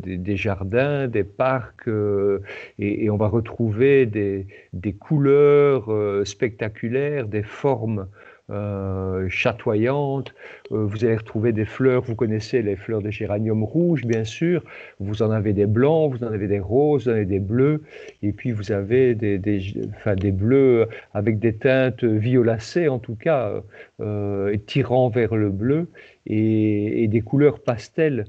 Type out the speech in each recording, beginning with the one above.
des jardins, des parcs, et on va retrouver des couleurs spectaculaires, des formes chatoyantes. Vous allez retrouver des fleurs, vous connaissez les fleurs de géranium rouge, bien sûr. Vous en avez des blancs, vous en avez des roses, vous en avez des bleus, et puis vous avez des bleus avec des teintes violacées, en tout cas, tirant vers le bleu, et des couleurs pastel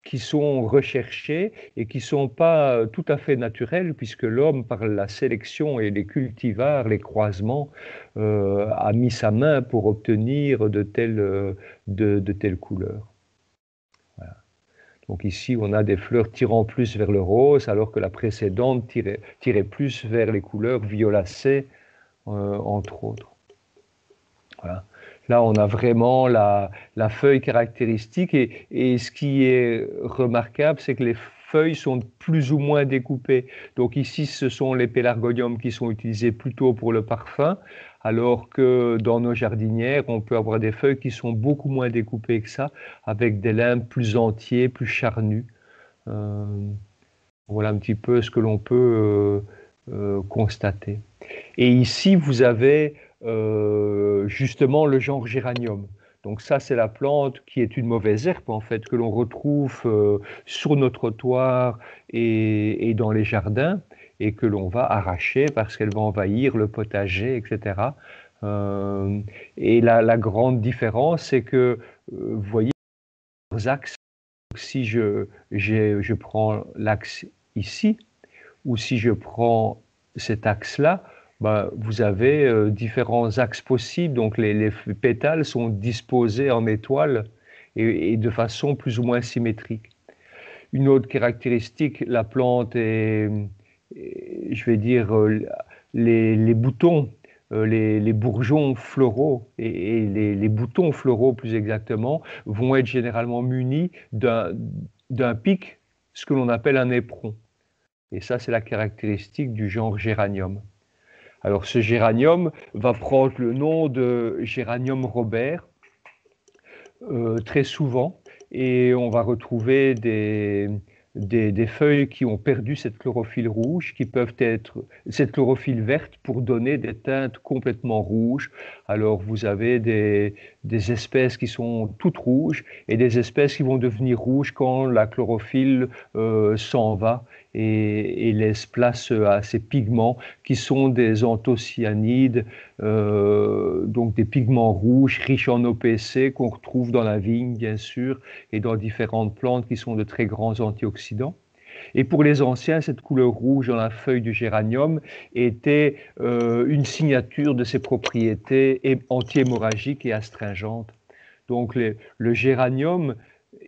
qui sont recherchées et qui ne sont pas tout à fait naturelles, puisque l'homme, par la sélection et les cultivars, les croisements, a mis sa main pour obtenir de telles couleurs. Voilà. Donc ici, on a des fleurs tirant plus vers le rose, alors que la précédente tirait plus vers les couleurs violacées, entre autres. Voilà. Là, on a vraiment la feuille caractéristique, et ce qui est remarquable, c'est que les feuilles sont plus ou moins découpées. Donc ici, ce sont les pélargoniums qui sont utilisés plutôt pour le parfum, alors que dans nos jardinières, on peut avoir des feuilles qui sont beaucoup moins découpées que ça, avec des limbes plus entiers, plus charnus. Voilà un petit peu ce que l'on peut constater. Et ici, vous avez justement le genre géranium. Donc ça, c'est la plante qui est une mauvaise herbe, en fait, que l'on retrouve sur nos trottoirs et dans les jardins, et que l'on va arracher parce qu'elle va envahir le potager, etc. Et la grande différence, c'est que, vous voyez, les axes, si je prends l'axe ici, ou si je prends cet axe-là, bah, vous avez différents axes possibles. Donc les pétales sont disposés en étoile et de façon plus ou moins symétrique. Une autre caractéristique, la plante je vais dire, les boutons, les bourgeons floraux et les boutons floraux plus exactement, vont être généralement munis d'un pic, ce que l'on appelle un éperon. Et ça, c'est la caractéristique du genre géranium. Alors, ce géranium va prendre le nom de géranium Robert très souvent, et on va retrouver des feuilles qui ont perdu cette chlorophylle rouge, qui peuvent être cette chlorophylle verte pour donner des teintes complètement rouges. Alors vous avez des espèces qui sont toutes rouges et des espèces qui vont devenir rouges quand la chlorophylle s'en va et laisse place à ces pigments qui sont des anthocyanidés, donc des pigments rouges riches en OPC qu'on retrouve dans la vigne, bien sûr, et dans différentes plantes qui sont de très grands antioxydants. Et pour les anciens, cette couleur rouge dans la feuille du géranium était une signature de ses propriétés anti-hémorragiques et astringentes. Donc le géranium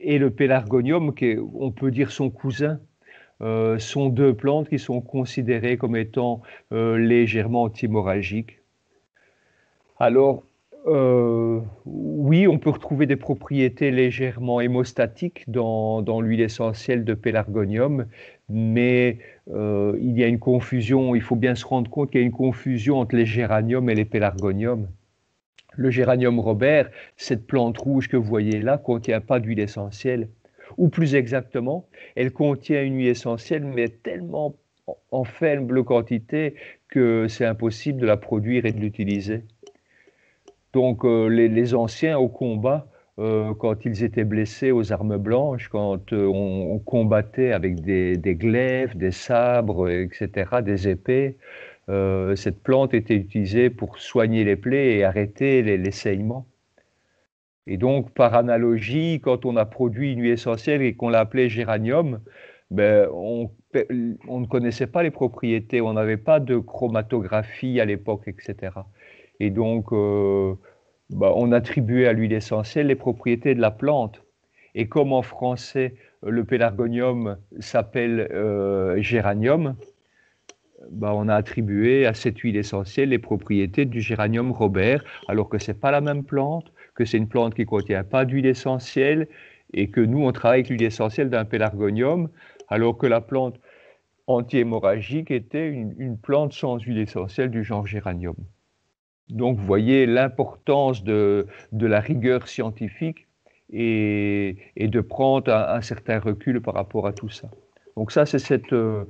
et le pélargonium, on peut dire son cousin, sont deux plantes qui sont considérées comme étant légèrement anti-hémorragiques. Alors, oui, on peut retrouver des propriétés légèrement hémostatiques dans l'huile essentielle de pélargonium, mais il y a une confusion, il faut bien se rendre compte qu'il y a une confusion entre les géraniums et les pélargoniums. Le géranium Robert, cette plante rouge que vous voyez là, ne contient pas d'huile essentielle, ou plus exactement, elle contient une huile essentielle, mais tellement en faible quantité que c'est impossible de la produire et de l'utiliser. Donc les anciens au combat, quand ils étaient blessés aux armes blanches, quand on combattait avec des glaives, des sabres, etc., des épées, cette plante était utilisée pour soigner les plaies et arrêter les saignements. Et donc, par analogie, quand on a produit une huile essentielle et qu'on l'appelait géranium, ben, on ne connaissait pas les propriétés, on n'avait pas de chromatographie à l'époque, etc. Et donc, on attribuait à l'huile essentielle les propriétés de la plante. Et comme en français, le pélargonium s'appelle géranium, on a attribué à cette huile essentielle les propriétés du géranium Robert, alors que ce n'est pas la même plante, que c'est une plante qui ne contient pas d'huile essentielle, et que nous, on travaille avec l'huile essentielle d'un pélargonium, alors que la plante anti-hémorragique était une plante sans huile essentielle du genre géranium. Donc, vous voyez l'importance de la rigueur scientifique et de prendre un certain recul par rapport à tout ça. Donc ça, c'est ce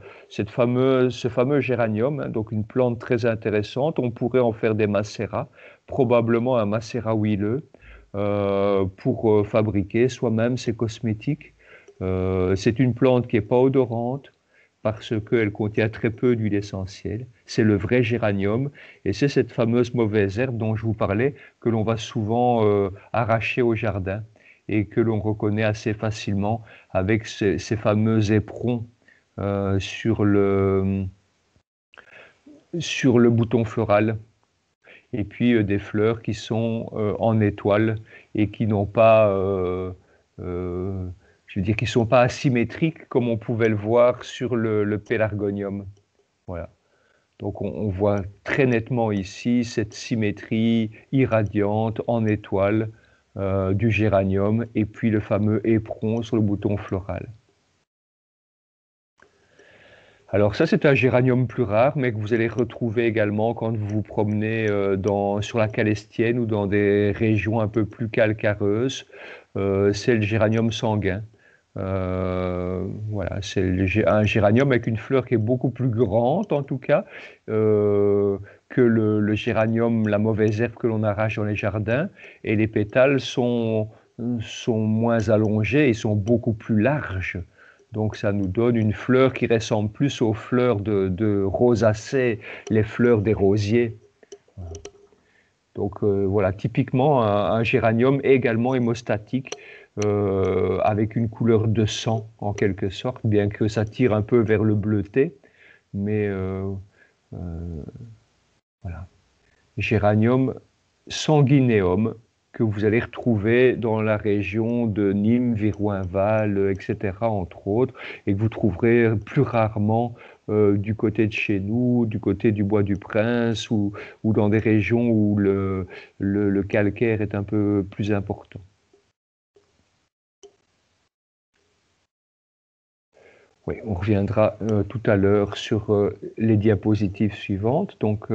fameux géranium, hein, donc une plante très intéressante. On pourrait en faire des macérats, probablement un macérat huileux, pour fabriquer soi-même ses cosmétiques. C'est une plante qui n'est pas odorante parce qu'elle contient très peu d'huile essentielle. C'est le vrai géranium et c'est cette fameuse mauvaise herbe dont je vous parlais que l'on va souvent arracher au jardin et que l'on reconnaît assez facilement avec ces fameux éperons sur le bouton floral. Et puis des fleurs qui sont en étoile et qui n'ont pas, je veux dire, qui sont pas asymétriques comme on pouvait le voir sur le pélargonium. Voilà. Donc on voit très nettement ici cette symétrie irradiante en étoile du géranium et puis le fameux éperon sur le bouton floral. Alors ça, c'est un géranium plus rare, mais que vous allez retrouver également quand vous vous promenez sur la Calestienne ou dans des régions un peu plus calcareuses. C'est le géranium sanguin. Voilà, c'est un géranium avec une fleur qui est beaucoup plus grande, en tout cas, que le géranium, la mauvaise herbe que l'on arrache dans les jardins. Et les pétales sont moins allongés et sont beaucoup plus larges. Donc ça nous donne une fleur qui ressemble plus aux fleurs de rosacées, les fleurs des rosiers. Donc voilà, typiquement un géranium également hémostatique, avec une couleur de sang en quelque sorte, bien que ça tire un peu vers le bleuté. Mais voilà. Géranium sanguineum, que vous allez retrouver dans la région de Nîmes, Viroinval, etc., entre autres, et que vous trouverez plus rarement du côté de chez nous, du côté du Bois du Prince, ou dans des régions où le calcaire est un peu plus important. Oui, on reviendra tout à l'heure sur les diapositives suivantes. Donc,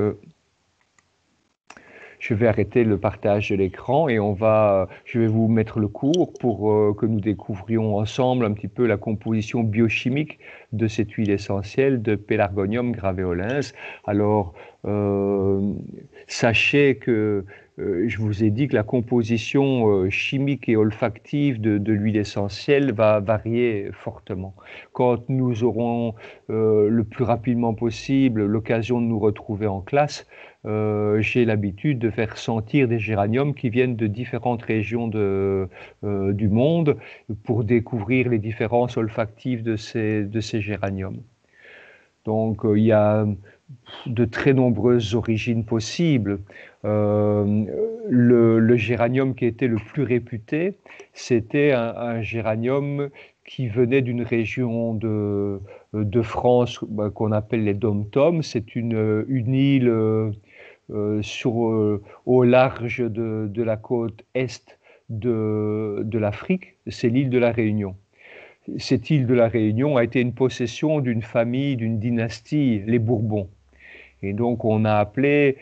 je vais arrêter le partage de l'écran et je vais vous mettre le cours pour que nous découvrions ensemble un petit peu la composition biochimique de cette huile essentielle de Pelargonium graveolens. Alors, sachez que je vous ai dit que la composition chimique et olfactive de l'huile essentielle va varier fortement. Quand nous aurons le plus rapidement possible l'occasion de nous retrouver en classe, j'ai l'habitude de faire sentir des géraniums qui viennent de différentes régions du monde pour découvrir les différences olfactives de ces géraniums. Donc il y a de très nombreuses origines possibles. Le géranium qui était le plus réputé, c'était un géranium qui venait d'une région de France qu'on appelle les Dom-Tom. C'est une île au large de la côte est de l'Afrique. C'est l'île de la Réunion. Cette île de la Réunion a été une possession d'une famille, d'une dynastie, les Bourbons. Et donc on a appelé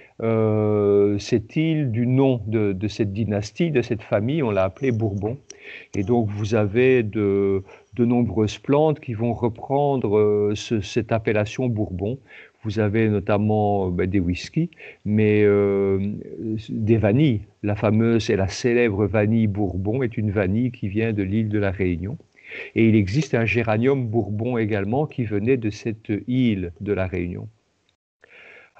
cette île du nom de cette dynastie, de cette famille, on l'a appelée Bourbon. Et donc vous avez de nombreuses plantes qui vont reprendre cette appellation Bourbon. Vous avez notamment des whiskies, mais des vanilles. La fameuse et la célèbre vanille Bourbon est une vanille qui vient de l'île de la Réunion. Et il existe un géranium Bourbon également qui venait de cette île de la Réunion.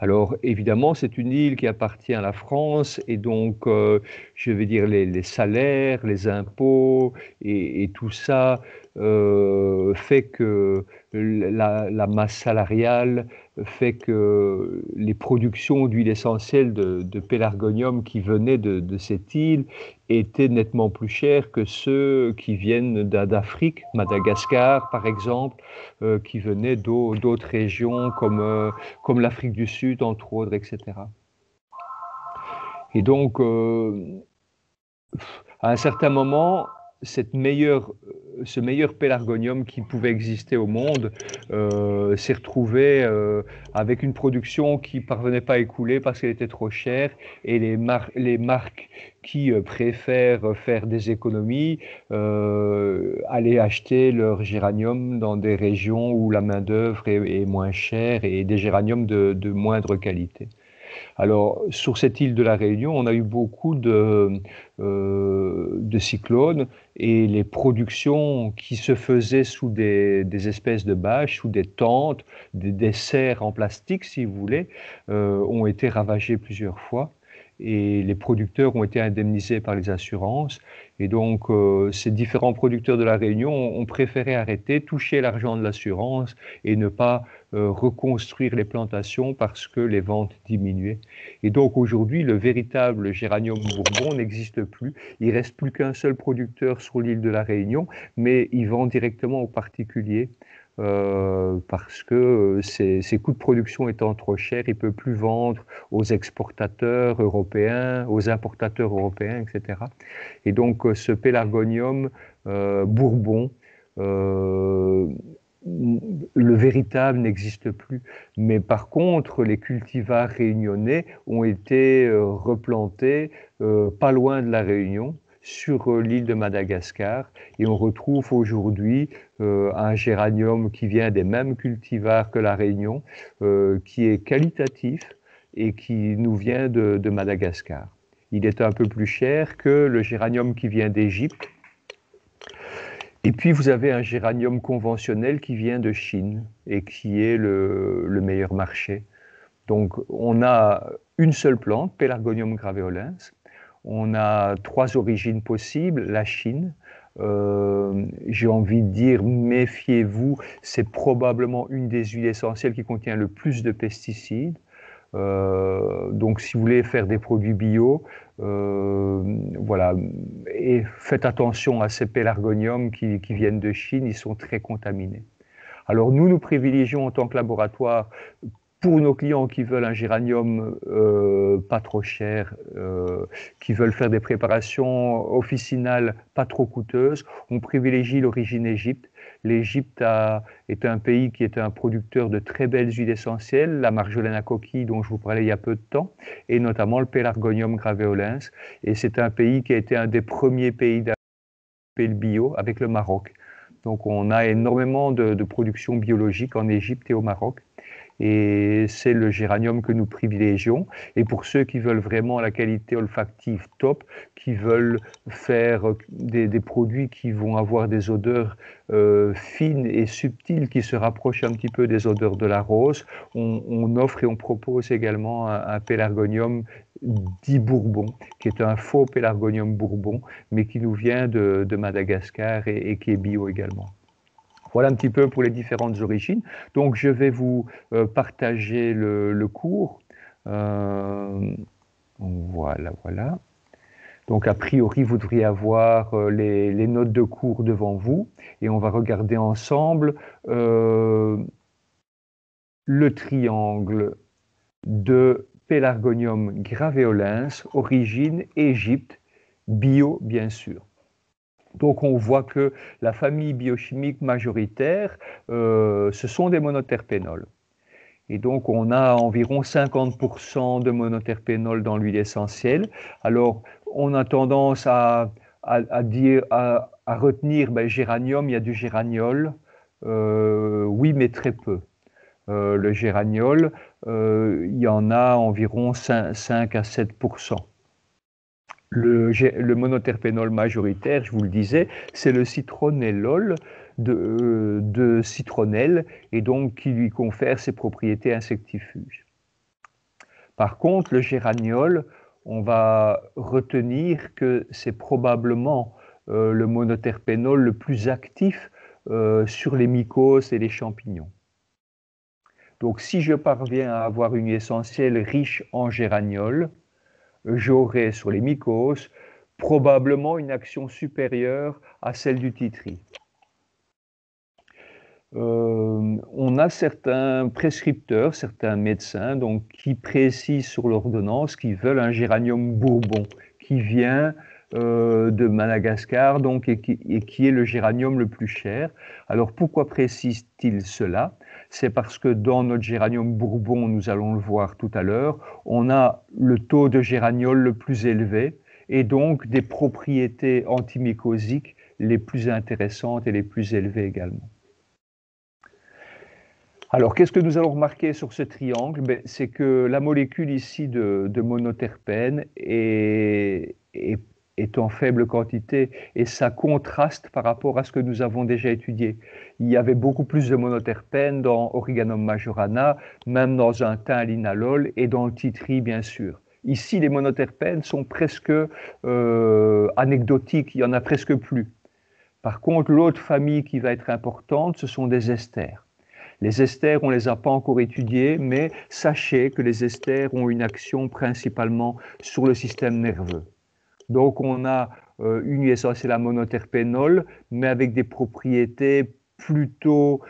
Alors évidemment, c'est une île qui appartient à la France et donc, je vais dire, les salaires, les impôts et tout ça fait que la masse salariale fait que les productions d'huile essentielle de pélargonium qui venaient de cette île étaient nettement plus chères que ceux qui viennent d'Afrique, Madagascar par exemple, qui venaient d'autres régions comme l'Afrique du Sud, entre autres, etc. Et donc, à un certain moment, ce meilleur pélargonium qui pouvait exister au monde s'est retrouvé avec une production qui ne parvenait pas à écouler parce qu'elle était trop chère, et les marques qui préfèrent faire des économies aller acheter leur géranium dans des régions où la main-d'œuvre est moins chère et des géraniums de moindre qualité. Alors, sur cette île de la Réunion, on a eu beaucoup de cyclones, et les productions qui se faisaient sous des espèces de bâches, sous des tentes, des serres en plastique, si vous voulez, ont été ravagées plusieurs fois. Et les producteurs ont été indemnisés par les assurances. Et donc, ces différents producteurs de la Réunion ont préféré arrêter, toucher l'argent de l'assurance et ne pas reconstruire les plantations parce que les ventes diminuaient. Et donc, aujourd'hui, le véritable géranium bourbon n'existe plus. Il ne reste plus qu'un seul producteur sur l'île de la Réunion, mais il vend directement aux particuliers. Parce que ses coûts de production étant trop chers, il ne peut plus vendre aux exportateurs européens, aux importateurs européens, etc. Et donc ce pélargonium bourbon, le véritable n'existe plus. Mais par contre, les cultivars réunionnais ont été replantés pas loin de la Réunion, sur l'île de Madagascar, et on retrouve aujourd'hui un géranium qui vient des mêmes cultivars que la Réunion, qui est qualitatif et qui nous vient de Madagascar. Il est un peu plus cher que le géranium qui vient d'Égypte. Et puis vous avez un géranium conventionnel qui vient de Chine et qui est le meilleur marché. Donc on a une seule plante, Pelargonium graveolens. On a 3 origines possibles, la Chine. J'ai envie de dire, méfiez-vous, c'est probablement une des huiles essentielles qui contient le plus de pesticides. Donc si vous voulez faire des produits bio, voilà, et faites attention à ces pélargoniums qui viennent de Chine, ils sont très contaminés. Alors nous privilégions en tant que laboratoire, pour nos clients qui veulent un géranium pas trop cher, qui veulent faire des préparations officinales pas trop coûteuses, on privilégie l'origine Égypte. L'Égypte est un pays qui est un producteur de très belles huiles essentielles, la marjolaine à coquille dont je vous parlais il y a peu de temps, et notamment le Pelargonium graveolens. Et c'est un pays qui a été un des premiers pays d'Afrique le bio avec le Maroc. Donc on a énormément de production biologique en Égypte et au Maroc. Et c'est le géranium que nous privilégions. Et pour ceux qui veulent vraiment la qualité olfactive top, qui veulent faire des produits qui vont avoir des odeurs fines et subtiles, qui se rapprochent un petit peu des odeurs de la rose, on offre et on propose également un pélargonium dit bourbon, qui est un faux pélargonium bourbon, mais qui nous vient de Madagascar et qui est bio également. Voilà un petit peu pour les différentes origines. Donc, je vais vous partager le cours. Voilà, voilà. Donc, a priori, vous devriez avoir les notes de cours devant vous. Et on va regarder ensemble le triangle de Pelargonium graveolens, origine Égypte, bio, bien sûr. Donc on voit que la famille biochimique majoritaire, ce sont des monoterpénols. Et donc on a environ 50% de monoterpénol dans l'huile essentielle. Alors on a tendance à retenir, géranium, il y a du géraniol. Oui, mais très peu. Le géraniol, il y en a environ 5 à 7%. Le monoterpénol majoritaire, je vous le disais, c'est le citronellol de citronnelle, et donc qui lui confère ses propriétés insectifuges. Par contre, le géraniol, on va retenir que c'est probablement le monoterpénol le plus actif sur les mycoses et les champignons. Donc si je parviens à avoir une essentielle riche en géraniol, j'aurai sur les mycoses probablement une action supérieure à celle du titri. On a certains prescripteurs, certains médecins donc, qui précisent sur l'ordonnance qu'ils veulent un géranium bourbon qui vient de Madagascar, donc, et qui est le géranium le plus cher. Alors pourquoi précise-t-il cela? C'est parce que dans notre géranium bourbon, nous allons le voir tout à l'heure, on a le taux de géraniol le plus élevé et donc des propriétés antimycosiques les plus intéressantes et les plus élevées également. Alors, qu'est-ce que nous allons remarquer sur ce triangle? C'est que la molécule ici de monoterpène est en faible quantité et ça contraste par rapport à ce que nous avons déjà étudié. Il y avait beaucoup plus de monoterpène dans Origanum majorana, même dans un thym linalol et dans le titri, bien sûr. Ici, les monoterpènes sont presque anecdotiques, il n'y en a presque plus. Par contre, l'autre famille qui va être importante, ce sont des esters. Les esters, on ne les a pas encore étudiés, mais sachez que les esters ont une action principalement sur le système nerveux. Donc on a une huile essentielle à monoterpénol, mais avec des propriétés plutôt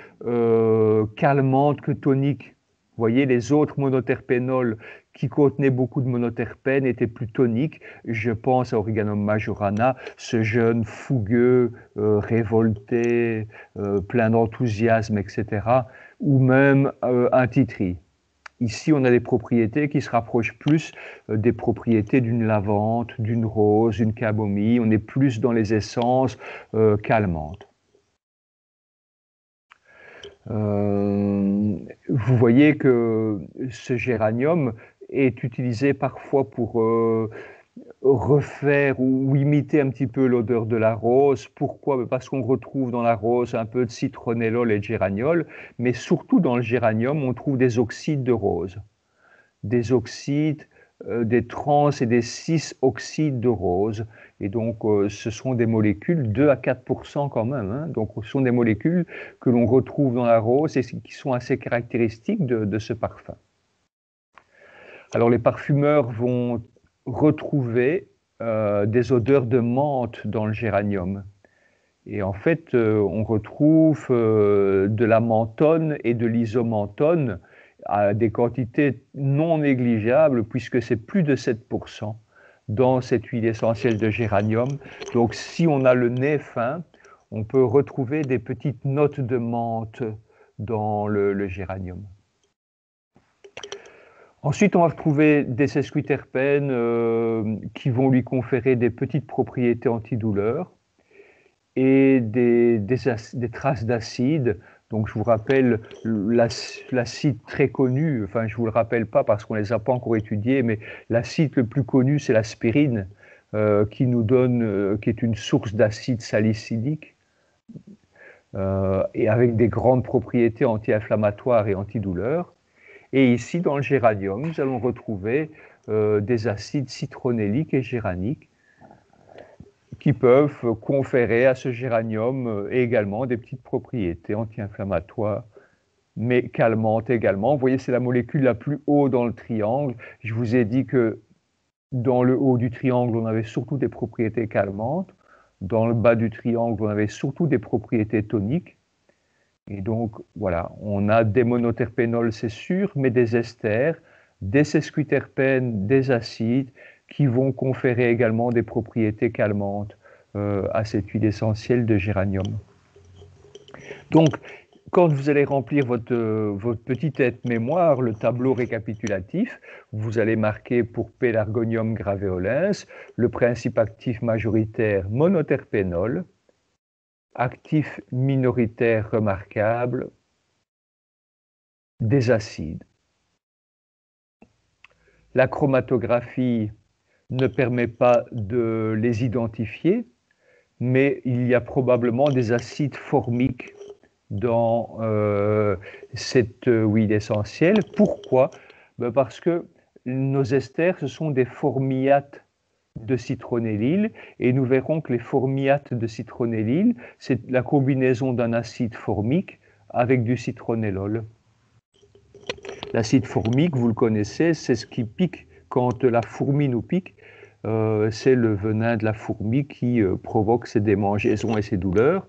calmantes que toniques. Vous voyez, les autres monoterpénols qui contenaient beaucoup de monoterpènes étaient plus toniques. Je pense à Origanum majorana, ce jeune fougueux, révolté, plein d'enthousiasme, etc. Ou même un titri. Ici, on a des propriétés qui se rapprochent plus des propriétés d'une lavande, d'une rose, d'une camomille. On est plus dans les essences calmantes. Vous voyez que ce géranium est utilisé parfois pour refaire ou imiter un petit peu l'odeur de la rose. Pourquoi? Parce qu'on retrouve dans la rose un peu de citronellol et de géraniol, mais surtout dans le géranium, on trouve des oxydes de rose. Des oxydes, des trans et des cis-oxydes de rose. Et donc, ce sont des molécules, 2 à 4% quand même. Hein. Donc, ce sont des molécules que l'on retrouve dans la rose et qui sont assez caractéristiques de ce parfum. Alors, les parfumeurs vont retrouver des odeurs de menthe dans le géranium. Et en fait, on retrouve de la menthone et de l'isomenthone à des quantités non négligeables, puisque c'est plus de 7% dans cette huile essentielle de géranium. Donc si on a le nez fin, on peut retrouver des petites notes de menthe dans le géranium. Ensuite, on va retrouver des sesquiterpènes qui vont lui conférer des petites propriétés antidouleurs et des traces d'acide. Donc je vous rappelle l'acide très connu, enfin je ne vous le rappelle pas parce qu'on ne les a pas encore étudiés, mais l'acide le plus connu c'est l'aspirine qui nous donne, qui est une source d'acide salicylique et avec des grandes propriétés anti-inflammatoires et antidouleurs. Et ici dans le géranium, nous allons retrouver des acides citronelliques et géraniques qui peuvent conférer à ce géranium également des petites propriétés anti-inflammatoires, mais calmantes également. Vous voyez, c'est la molécule la plus haute dans le triangle. Je vous ai dit que dans le haut du triangle, on avait surtout des propriétés calmantes. Dans le bas du triangle, on avait surtout des propriétés toniques. Et donc, voilà, on a des monoterpénols, c'est sûr, mais des esters, des sesquiterpènes, des acides, qui vont conférer également des propriétés calmantes à cette huile essentielle de géranium. Donc, quand vous allez remplir votre petite aide-mémoire, le tableau récapitulatif, vous allez marquer pour Pelargonium graveolens le principe actif majoritaire monoterpénol, actif minoritaire remarquable, des acides. La chromatographie ne permet pas de les identifier, mais il y a probablement des acides formiques dans cette huile essentielle. Pourquoi? Parce que nos esters, ce sont des formiates de citronellyle, et nous verrons que les formiates de citronellyle, c'est la combinaison d'un acide formique avec du citronellol. L'acide formique, vous le connaissez, c'est ce qui pique quand la fourmi nous pique. C'est le venin de la fourmi qui provoque ces démangeaisons et ces douleurs.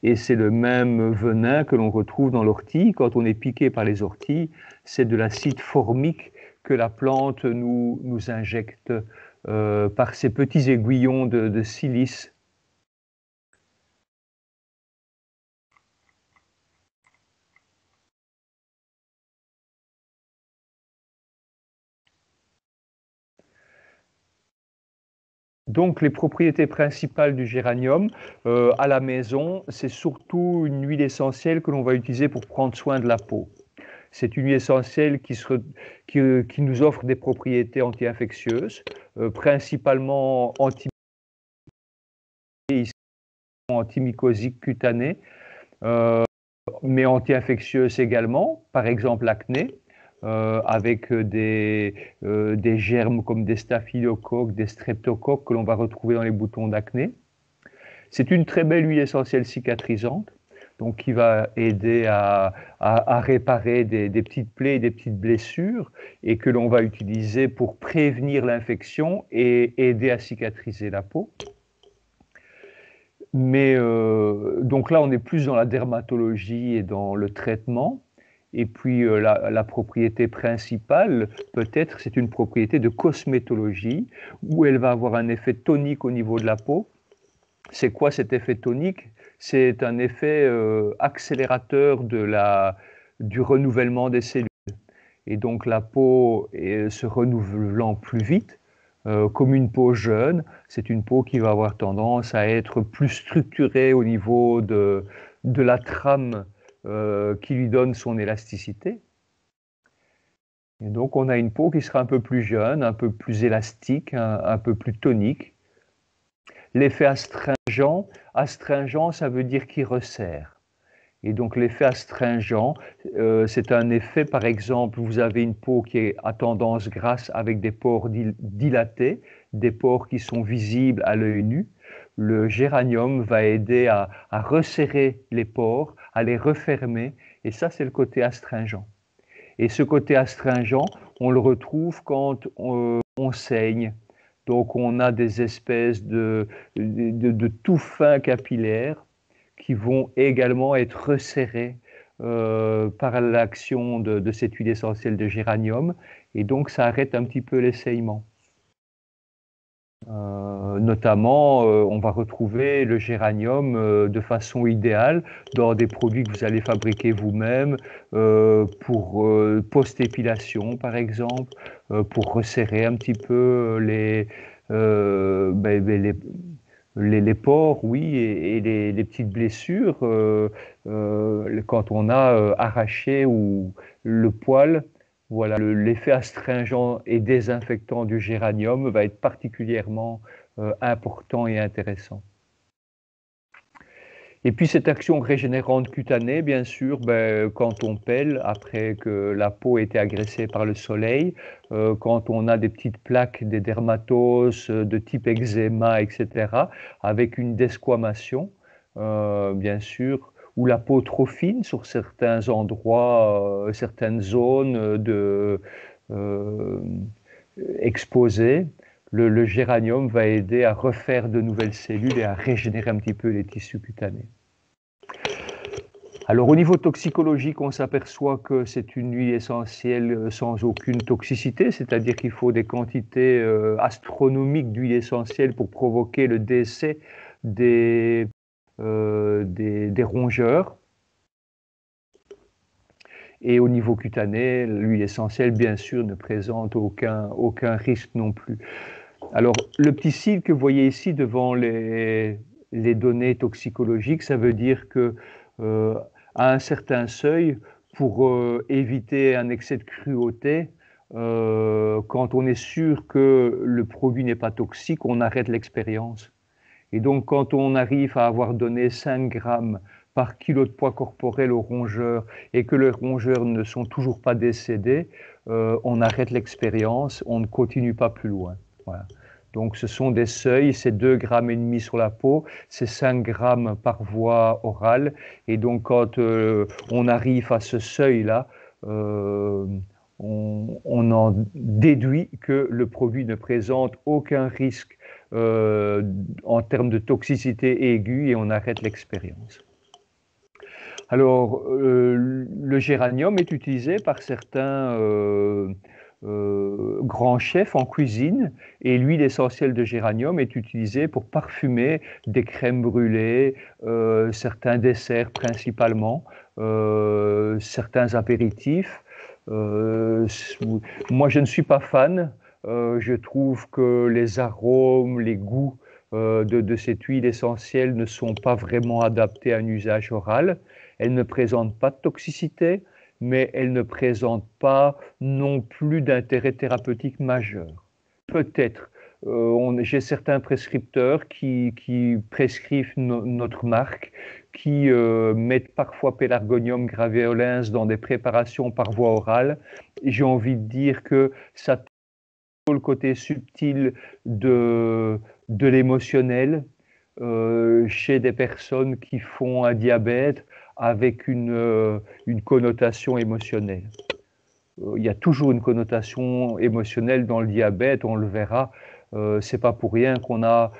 Et c'est le même venin que l'on retrouve dans l'ortie. Quand on est piqué par les orties, c'est de l'acide formique que la plante nous injecte par ces petits aiguillons de silice. Donc, les propriétés principales du géranium à la maison, c'est surtout une huile essentielle que l'on va utiliser pour prendre soin de la peau. C'est une huile essentielle qui nous offre des propriétés anti-infectieuses, principalement antimycosiques cutanées, mais anti-infectieuses également, par exemple l'acné. Avec des germes comme des staphylocoques, des streptocoques que l'on va retrouver dans les boutons d'acné. C'est une très belle huile essentielle cicatrisante, donc qui va aider à réparer des petites plaies et des petites blessures, et que l'on va utiliser pour prévenir l'infection et aider à cicatriser la peau. Mais donc là, on est plus dans la dermatologie et dans le traitement. Et puis la propriété principale, peut-être, c'est une propriété de cosmétologie, où elle va avoir un effet tonique au niveau de la peau. C'est quoi cet effet tonique? C'est un effet accélérateur du renouvellement des cellules. Et donc la peau se renouvelant plus vite, comme une peau jeune, c'est une peau qui va avoir tendance à être plus structurée au niveau de la trame qui lui donne son élasticité. Et donc on a une peau qui sera un peu plus jeune, un peu plus élastique, un peu plus tonique. L'effet astringent, ça veut dire qu'il resserre. Et donc l'effet astringent, c'est un effet, par exemple, vous avez une peau qui est à tendance grasse avec des pores dilatés, des pores qui sont visibles à l'œil nu. Le géranium va aider à resserrer les pores, à les refermer, et ça c'est le côté astringent. Et ce côté astringent, on le retrouve quand on saigne. Donc on a des espèces de tout fins capillaires qui vont également être resserrés par l'action de cette huile essentielle de géranium, et donc ça arrête un petit peu les saignements. Notamment, on va retrouver le géranium de façon idéale dans des produits que vous allez fabriquer vous-même pour post-épilation, par exemple, pour resserrer un petit peu les pores, oui, et les petites blessures quand on a arraché ou le poil. Voilà, l'effet astringent et désinfectant du géranium va être particulièrement important et intéressant. Et puis cette action régénérante cutanée, bien sûr, quand on pèle, après que la peau ait été agressée par le soleil, quand on a des petites plaques, des dermatoses de type eczéma, etc., avec une desquamation, bien sûr, ou la peau trop fine sur certains endroits, certaines zones exposées, le géranium va aider à refaire de nouvelles cellules et à régénérer un petit peu les tissus cutanés. Alors au niveau toxicologique, on s'aperçoit que c'est une huile essentielle sans aucune toxicité, c'est-à-dire qu'il faut des quantités astronomiques d'huile essentielle pour provoquer le décès des rongeurs. Et au niveau cutané, l'huile essentielle, bien sûr, ne présente aucun risque non plus. Alors, le petit sigle que vous voyez ici devant les données toxicologiques, ça veut dire que à un certain seuil, pour éviter un excès de cruauté, quand on est sûr que le produit n'est pas toxique, on arrête l'expérience. Et donc, quand on arrive à avoir donné 5 grammes par kilo de poids corporel aux rongeurs et que les rongeurs ne sont toujours pas décédés, on arrête l'expérience, on ne continue pas plus loin. Voilà. Donc ce sont des seuils, c'est 2,5 grammes sur la peau, c'est 5 grammes par voie orale. Et donc quand on arrive à ce seuil-là, on en déduit que le produit ne présente aucun risque en termes de toxicité aiguë et on arrête l'expérience. Alors, le géranium est utilisé par certains grand chef en cuisine et l'huile essentielle de géranium est utilisée pour parfumer des crèmes brûlées, certains desserts principalement, certains apéritifs. Euh, Moi, je ne suis pas fan. Je trouve que les arômes, les goûts de cette huile essentielle ne sont pas vraiment adaptés à un usage oral. Elle ne présente pas de toxicité, mais elle ne présente pas non plus d'intérêt thérapeutique majeur. Peut-être. J'ai certains prescripteurs qui prescrivent notre marque, qui mettent parfois Pélargonium graveolens dans des préparations par voie orale. J'ai envie de dire que ça le côté subtil de l'émotionnel chez des personnes qui font un diabète avec une connotation émotionnelle. Il y a toujours une connotation émotionnelle dans le diabète, on le verra. C'est pas pour rien qu'on a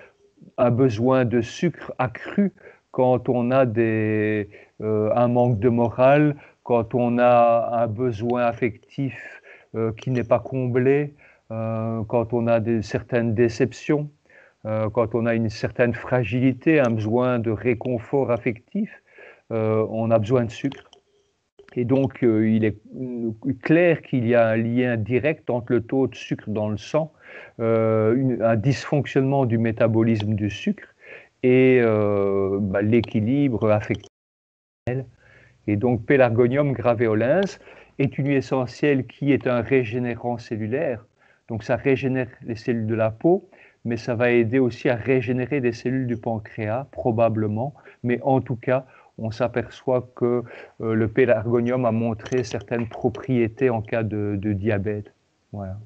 un besoin de sucre accru quand on a un manque de morale, quand on a un besoin affectif qui n'est pas comblé, quand on a certaines déceptions, quand on a une certaine fragilité, un besoin de réconfort affectif, on a besoin de sucre. Et donc, il est clair qu'il y a un lien direct entre le taux de sucre dans le sang, un dysfonctionnement du métabolisme du sucre et l'équilibre affectif. Et donc, Pélargonium graveolens est une huile essentielle qui est un régénérant cellulaire. Donc, ça régénère les cellules de la peau, mais ça va aider aussi à régénérer des cellules du pancréas, probablement. Mais en tout cas, on s'aperçoit que le pélargonium a montré certaines propriétés en cas de diabète. Voilà.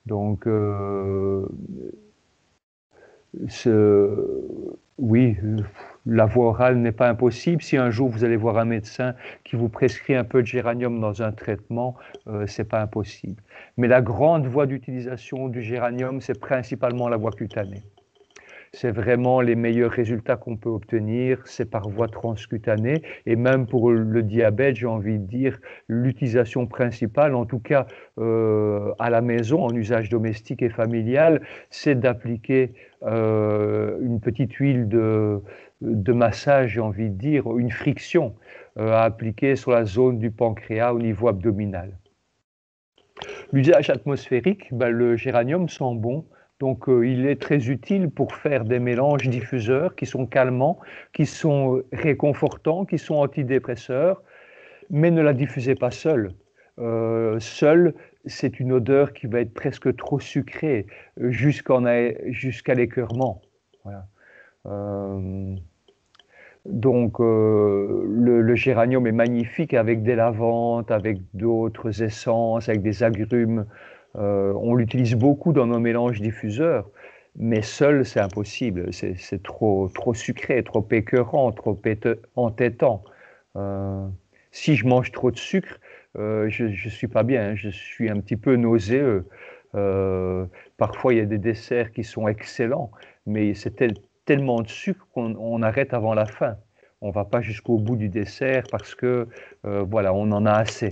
Donc, oui, la voie orale n'est pas impossible. Si un jour vous allez voir un médecin qui vous prescrit un peu de géranium dans un traitement, c'est pas impossible. Mais la grande voie d'utilisation du géranium, c'est principalement la voie cutanée. C'est vraiment les meilleurs résultats qu'on peut obtenir, c'est par voie transcutanée. Et même pour le diabète, j'ai envie de dire, l'utilisation principale, en tout cas à la maison, en usage domestique et familial, c'est d'appliquer une petite huile de massage, j'ai envie de dire, une friction à appliquer sur la zone du pancréas au niveau abdominal. L'usage atmosphérique, le géranium sent bon. Donc, il est très utile pour faire des mélanges diffuseurs qui sont calmants, qui sont réconfortants, qui sont antidépresseurs, mais ne la diffusez pas seul. Seul, c'est une odeur qui va être presque trop sucrée, jusqu'à l'écœurement. Voilà. Donc, le géranium est magnifique avec des lavantes, avec d'autres essences, avec des agrumes. On l'utilise beaucoup dans nos mélanges diffuseurs, mais seul, c'est impossible. C'est trop sucré, trop écœurant, trop entêtant. Si je mange trop de sucre, je ne suis pas bien, je suis un petit peu nauséeux. Parfois, il y a des desserts qui sont excellents, mais c'est tellement de sucre qu'on arrête avant la fin. On ne va pas jusqu'au bout du dessert parce que, voilà, on en a assez.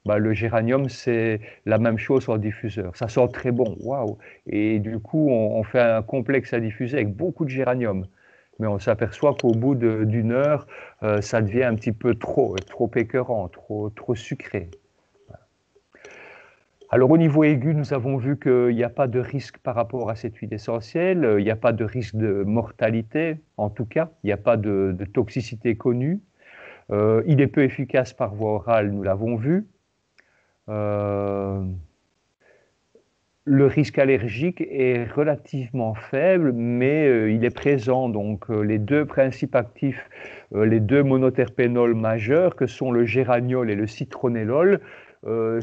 Le géranium, c'est la même chose sur le diffuseur. Ça sent très bon, waouh! Et du coup, on fait un complexe à diffuser avec beaucoup de géranium. Mais on s'aperçoit qu'au bout d'une heure, ça devient un petit peu trop écœurant, trop sucré. Alors au niveau aigu, nous avons vu qu'il n'y a pas de risque par rapport à cette huile essentielle, il n'y a pas de risque de mortalité, en tout cas, il n'y a pas de toxicité connue. Il est peu efficace par voie orale, nous l'avons vu. Le risque allergique est relativement faible, mais il est présent. Donc, les deux principes actifs, les deux monoterpénols majeurs, que sont le géraniol et le citronellol,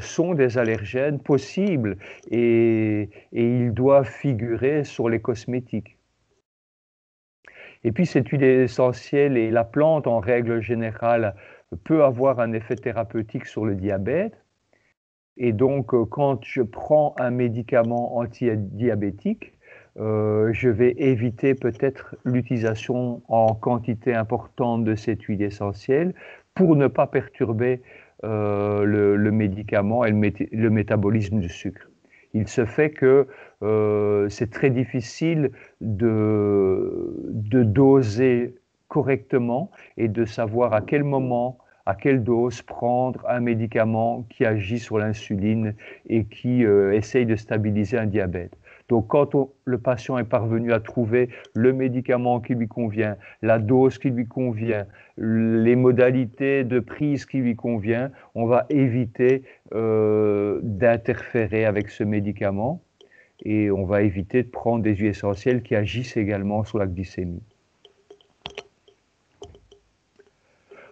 sont des allergènes possibles et ils doivent figurer sur les cosmétiques. Et puis, cette huile essentielle et la plante, en règle générale, peut avoir un effet thérapeutique sur le diabète. Et donc, quand je prends un médicament antidiabétique, je vais éviter peut-être l'utilisation en quantité importante de cette huile essentielle pour ne pas perturber le médicament et le métabolisme du sucre. Il se fait que c'est très difficile de doser correctement et de savoir à quel moment, à quelle dose prendre un médicament qui agit sur l'insuline et qui essaye de stabiliser un diabète. Donc quand le patient est parvenu à trouver le médicament qui lui convient, la dose qui lui convient, les modalités de prise qui lui convient, on va éviter d'interférer avec ce médicament et on va éviter de prendre des huiles essentielles qui agissent également sur la glycémie.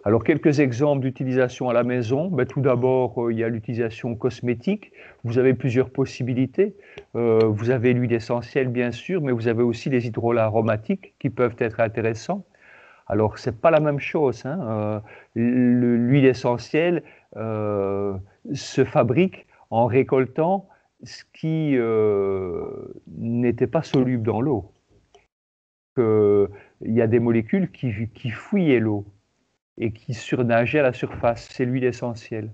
Alors, quelques exemples d'utilisation à la maison. Ben, tout d'abord, il y a l'utilisation cosmétique. Vous avez plusieurs possibilités. Vous avez l'huile essentielle, bien sûr, mais vous avez aussi les hydrolats aromatiques qui peuvent être intéressants. Alors, ce n'est pas la même chose, hein. L'huile essentielle se fabrique en récoltant ce qui n'était pas soluble dans l'eau. Il y a des molécules qui fouillaient l'eau et qui surnageaient à la surface. C'est l'huile essentielle.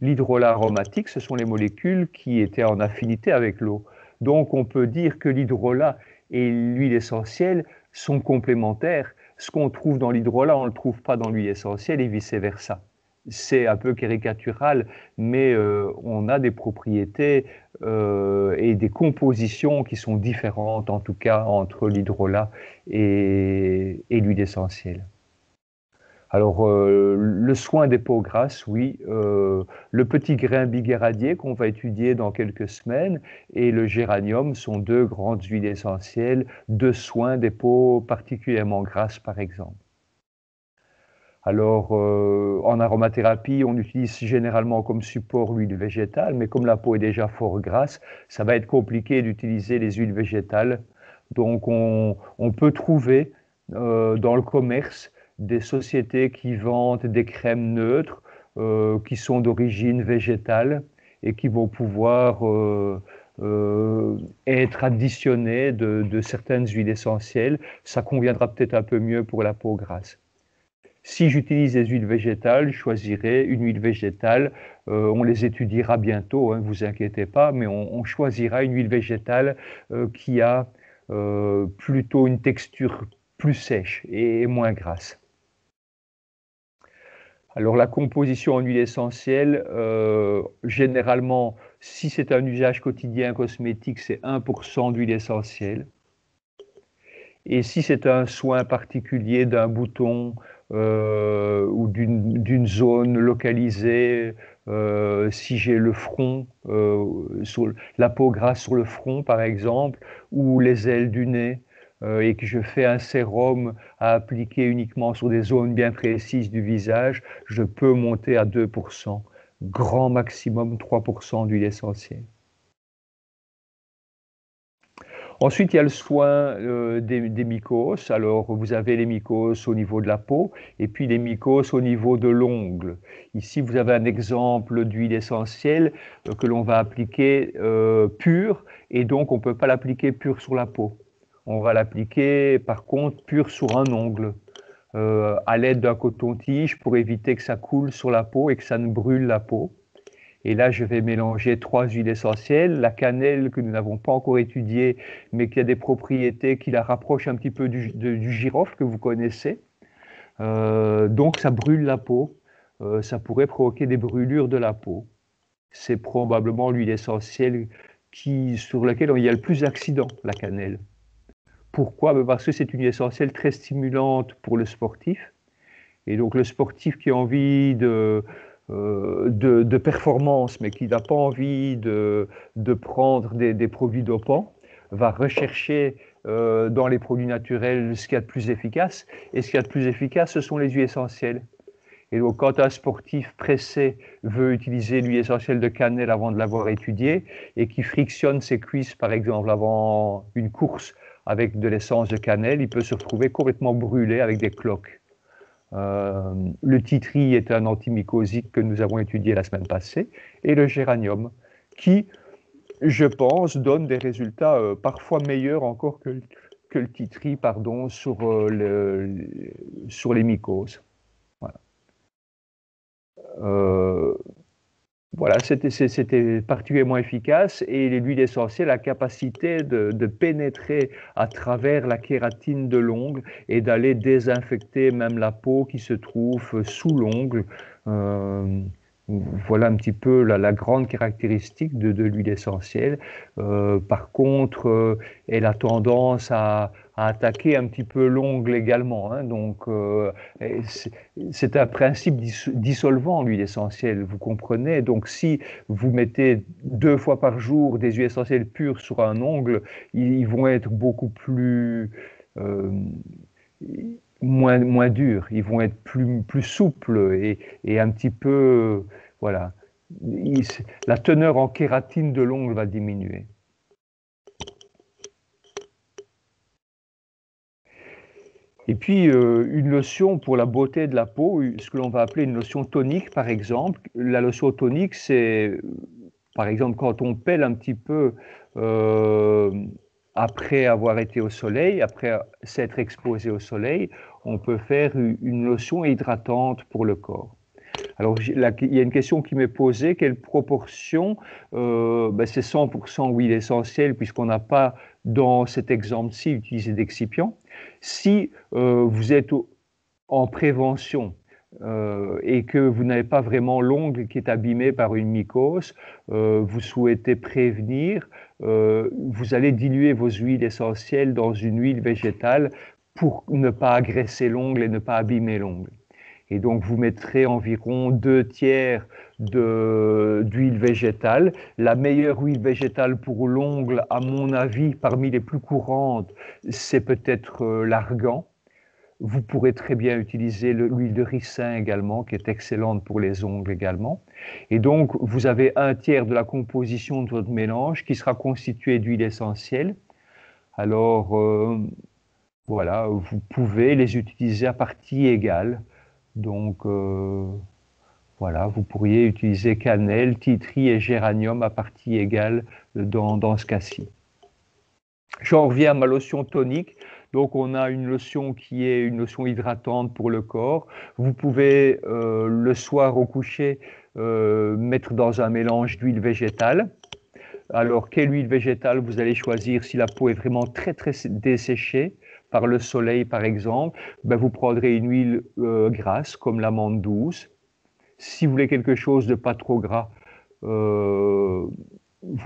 L'hydrolat aromatique, ce sont les molécules qui étaient en affinité avec l'eau. Donc, on peut dire que l'hydrolat et l'huile essentielle sont complémentaires. Ce qu'on trouve dans l'hydrolat, on ne le trouve pas dans l'huile essentielle et vice-versa. C'est un peu caricatural, mais on a des propriétés et des compositions qui sont différentes, en tout cas, entre l'hydrolat et l'huile essentielle. Alors, le soin des peaux grasses, oui. Le petit grain bigéradier qu'on va étudier dans quelques semaines et le géranium sont deux grandes huiles essentielles de soin des peaux particulièrement grasses, par exemple. Alors, en aromathérapie, on utilise généralement comme support l'huile végétale, mais comme la peau est déjà fort grasse, ça va être compliqué d'utiliser les huiles végétales. Donc, on peut trouver dans le commerce des sociétés qui vendent des crèmes neutres qui sont d'origine végétale et qui vont pouvoir être additionnées de certaines huiles essentielles. Ça conviendra peut-être un peu mieux pour la peau grasse. Si j'utilise des huiles végétales, je choisirai une huile végétale. On les étudiera bientôt, ne vous inquiétez pas, mais on choisira une huile végétale qui a plutôt une texture plus sèche et moins grasse. Alors la composition en huile essentielle, généralement, si c'est un usage quotidien cosmétique, c'est 1% d'huile essentielle. Et si c'est un soin particulier d'un bouton ou d'une zone localisée, si j'ai le front, la peau grasse sur le front par exemple, ou les ailes du nez, et que je fais un sérum à appliquer uniquement sur des zones bien précises du visage, je peux monter à 2%, grand maximum 3% d'huile essentielle. Ensuite, il y a le soin des mycoses. Alors, vous avez les mycoses au niveau de la peau et puis les mycoses au niveau de l'ongle. Ici, vous avez un exemple d'huile essentielle que l'on va appliquer pure et donc on ne peut pas l'appliquer pure sur la peau. On va l'appliquer par contre pure sur un ongle à l'aide d'un coton-tige pour éviter que ça coule sur la peau et que ça ne brûle la peau. Et là, je vais mélanger 3 huiles essentielles. La cannelle, que nous n'avons pas encore étudiée, mais qui a des propriétés qui la rapprochent un petit peu du girofle que vous connaissez. Donc, ça brûle la peau. Ça pourrait provoquer des brûlures de la peau. C'est probablement l'huile essentielle sur laquelle il y a le plus d'accidents, la cannelle. Pourquoi? Parce que c'est une huile essentielle très stimulante pour le sportif. Et donc, le sportif qui a envie de performance, mais qui n'a pas envie de prendre des produits dopants, va rechercher dans les produits naturels ce qu'il y a de plus efficace. Et ce qu'il y a de plus efficace, ce sont les huiles essentielles. Et donc, quand un sportif pressé veut utiliser l'huile essentielle de cannelle avant de l'avoir étudiée et qui frictionne ses cuisses, par exemple, avant une course avec de l'essence de cannelle, il peut se retrouver complètement brûlé avec des cloques. Le titri est un antimycosique que nous avons étudié la semaine passée, et le géranium, qui, je pense, donne des résultats parfois meilleurs encore que le titri sur les mycoses. Voilà. voilà, c'était particulièrement efficace et l'huile essentielle a la capacité de pénétrer à travers la kératine de l'ongle et d'aller désinfecter même la peau qui se trouve sous l'ongle. Euh, voilà un petit peu la grande caractéristique de l'huile essentielle. Par contre, elle a tendance à attaquer un petit peu l'ongle également, hein. Donc, c'est un principe dissolvant, l'huile essentielle, vous comprenez. Donc, si vous mettez 2 fois par jour des huiles essentielles pures sur un ongle, ils vont être beaucoup plus euh, moins durs, ils vont être plus souples et un petit peu, voilà. La teneur en kératine de l'ongle va diminuer. Et puis, une lotion pour la beauté de la peau, ce que l'on va appeler une lotion tonique, par exemple. La lotion tonique, c'est, par exemple, quand on pèle un petit peu après avoir été au soleil, après s'être exposé au soleil, on peut faire une lotion hydratante pour le corps. Alors, il y a une question qui m'est posée, quelle proportion? C'est 100% huile essentielle, puisqu'on n'a pas, dans cet exemple-ci, utilisé d'excipient. Si vous êtes en prévention et que vous n'avez pas vraiment l'ongle qui est abîmé par une mycose, vous souhaitez prévenir, vous allez diluer vos huiles essentielles dans une huile végétale pour ne pas agresser l'ongle et ne pas abîmer l'ongle. Et donc, vous mettrez environ 2/3 d'huile végétale. La meilleure huile végétale pour l'ongle, à mon avis, parmi les plus courantes, c'est peut-être l'argan. Vous pourrez très bien utiliser l'huile de ricin également, qui est excellente pour les ongles également. Et donc, vous avez 1/3 de la composition de votre mélange qui sera constituée d'huile essentielle. Alors, voilà, vous pouvez les utiliser à partie égale. Donc, voilà, vous pourriez utiliser cannelle, titri et géranium à partie égale dans ce cas-ci. J'en reviens à ma lotion tonique. Donc, on a une lotion qui est une lotion hydratante pour le corps. Vous pouvez, le soir au coucher, mettre dans un mélange d'huile végétale. Alors, quelle huile végétale vous allez choisir si la peau est vraiment très, très desséchée par le soleil, par exemple? Vous prendrez une huile grasse, comme l'amande douce. Si vous voulez quelque chose de pas trop gras, vous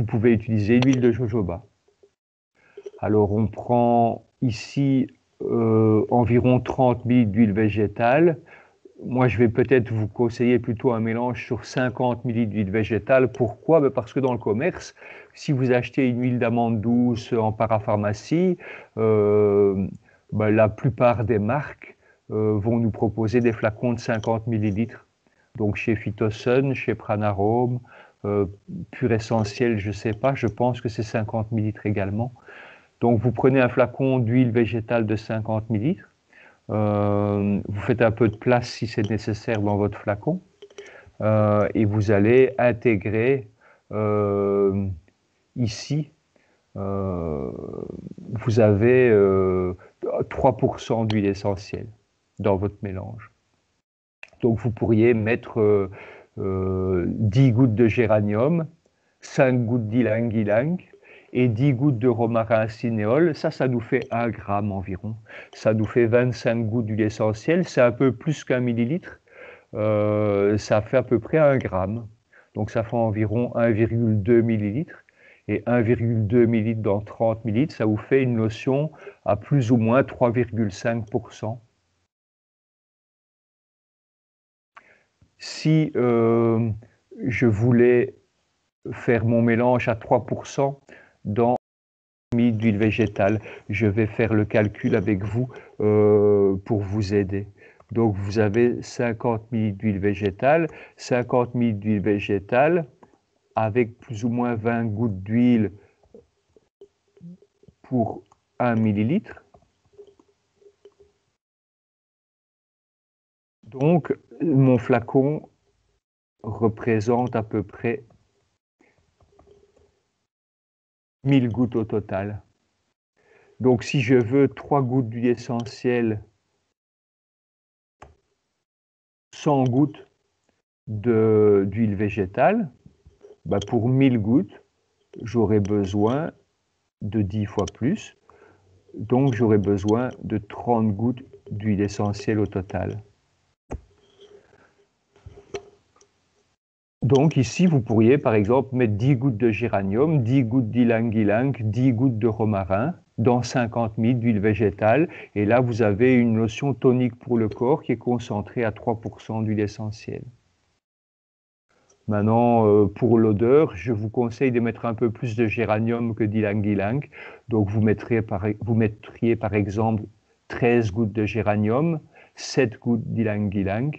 pouvez utiliser l'huile de jojoba. Alors, on prend ici environ 30 ml d'huile végétale. Moi, je vais peut-être vous conseiller plutôt un mélange sur 50 ml d'huile végétale. Pourquoi? Parce que dans le commerce, si vous achetez une huile d'amande douce en parapharmacie, la plupart des marques vont nous proposer des flacons de 50 ml. Donc chez Phytosun, chez Pranarome, Pur Essentiel, je ne sais pas, je pense que c'est 50 ml également. Donc vous prenez un flacon d'huile végétale de 50 ml. Vous faites un peu de place si c'est nécessaire dans votre flacon et vous allez intégrer ici, vous avez 3% d'huile essentielle dans votre mélange. Donc vous pourriez mettre 10 gouttes de géranium, 5 gouttes d'ylang-ylang, et 10 gouttes de romarin cinéole, ça nous fait 1 gramme environ. Ça nous fait 25 gouttes d'huile essentielle, c'est un peu plus qu'1 millilitre. Ça fait à peu près 1 gramme. Donc ça fait environ 1,2 millilitres. Et 1,2 millilitre dans 30 millilitres, ça vous fait une lotion à plus ou moins 3,5%. Si je voulais faire mon mélange à 3% dans d'huile végétale. Je vais faire le calcul avec vous pour vous aider. Donc vous avez 50 ml d'huile végétale, 50 ml d'huile végétale avec plus ou moins 20 gouttes d'huile pour 1 millilitre. Donc mon flacon représente à peu près 1000 gouttes au total. Donc si je veux 3 gouttes d'huile essentielle, 100 gouttes d'huile végétale, bah, pour 1000 gouttes, j'aurai besoin de 10 fois plus. Donc, j'aurai besoin de 30 gouttes d'huile essentielle au total. Donc ici, vous pourriez par exemple mettre 10 gouttes de géranium, 10 gouttes d'ylang-ylang, 10 gouttes de romarin dans 50 ml d'huile végétale. Et là, vous avez une lotion tonique pour le corps qui est concentrée à 3% d'huile essentielle. Maintenant, pour l'odeur, je vous conseille de mettre un peu plus de géranium que d'ylang-ylang. Donc vous mettriez par exemple 13 gouttes de géranium, 7 gouttes d'ylang-ylang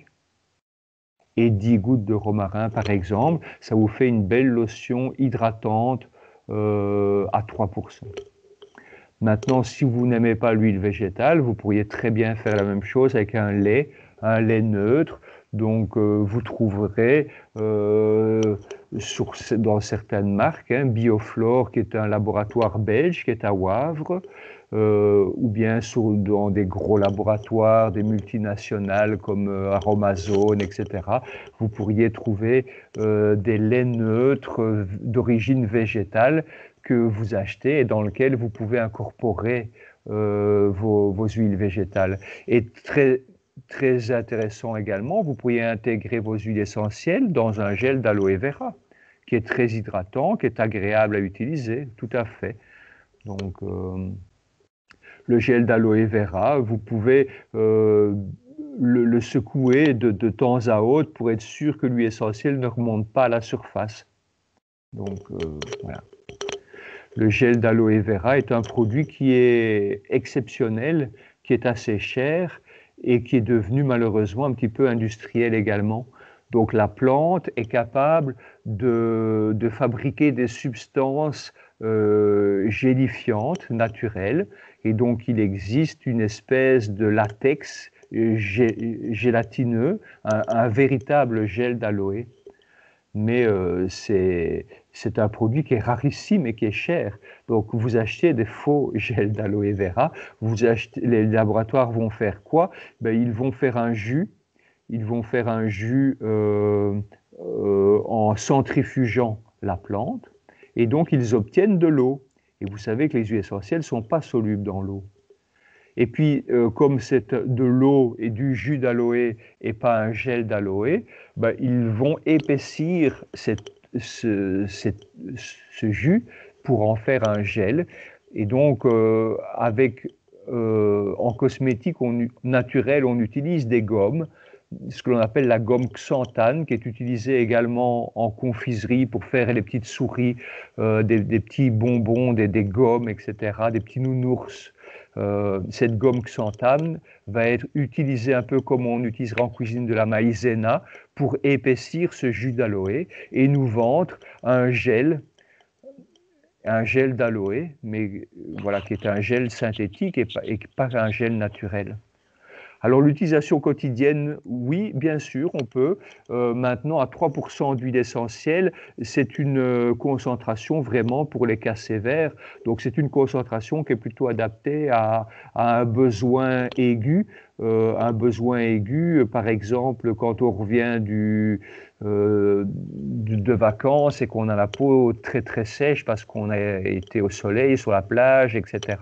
et 10 gouttes de romarin par exemple. Ça vous fait une belle lotion hydratante à 3%. Maintenant, si vous n'aimez pas l'huile végétale, vous pourriez très bien faire la même chose avec un lait neutre. Donc, vous trouverez dans certaines marques, Bioflore, qui est un laboratoire belge, qui est à Wavre, ou bien dans des gros laboratoires, des multinationales comme Aromazone, etc. Vous pourriez trouver des laits neutres d'origine végétale que vous achetez et dans lequel vous pouvez incorporer vos huiles végétales. Et très intéressant également, vous pourriez intégrer vos huiles essentielles dans un gel d'aloe vera, qui est très hydratant, qui est agréable à utiliser, tout à fait. Donc, le gel d'aloe vera, vous pouvez le secouer de temps à autre pour être sûr que l'huile essentielle ne remonte pas à la surface. Donc, voilà. Le gel d'aloe vera est un produit qui est exceptionnel, qui est assez cher et qui est devenu malheureusement un petit peu industriel également. Donc la plante est capable de fabriquer des substances gélifiantes, naturelles, et donc il existe une espèce de latex gélatineux, un véritable gel d'aloe. Mais c'est un produit qui est rarissime et qui est cher. Donc vous achetez des faux gels d'aloe vera, les laboratoires vont faire quoi? Ben, ils vont faire un jus, en centrifugeant la plante, et donc ils obtiennent de l'eau. Et vous savez que les huiles essentielles ne sont pas solubles dans l'eau. Et puis, comme c'est de l'eau et du jus d'aloe et pas un gel d'aloe, ben, ils vont épaissir ce jus pour en faire un gel. Et donc, en cosmétique naturelle, on utilise des gommes, ce que l'on appelle la gomme xanthane, qui est utilisée également en confiserie pour faire les petites souris, des petits bonbons, des gommes, etc., des petits nounours. Cette gomme xanthane va être utilisée un peu comme on utilisera en cuisine de la maïzena pour épaissir ce jus d'aloe et nous vendre un gel d'aloe, mais voilà, qui est un gel synthétique et pas un gel naturel. Alors l'utilisation quotidienne, oui, bien sûr, on peut. Maintenant, à 3% d'huile essentielle, c'est une concentration vraiment pour les cas sévères. Donc c'est une concentration qui est plutôt adaptée à un besoin aigu. Par exemple, quand on revient de vacances et qu'on a la peau très très sèche parce qu'on a été au soleil, sur la plage, etc.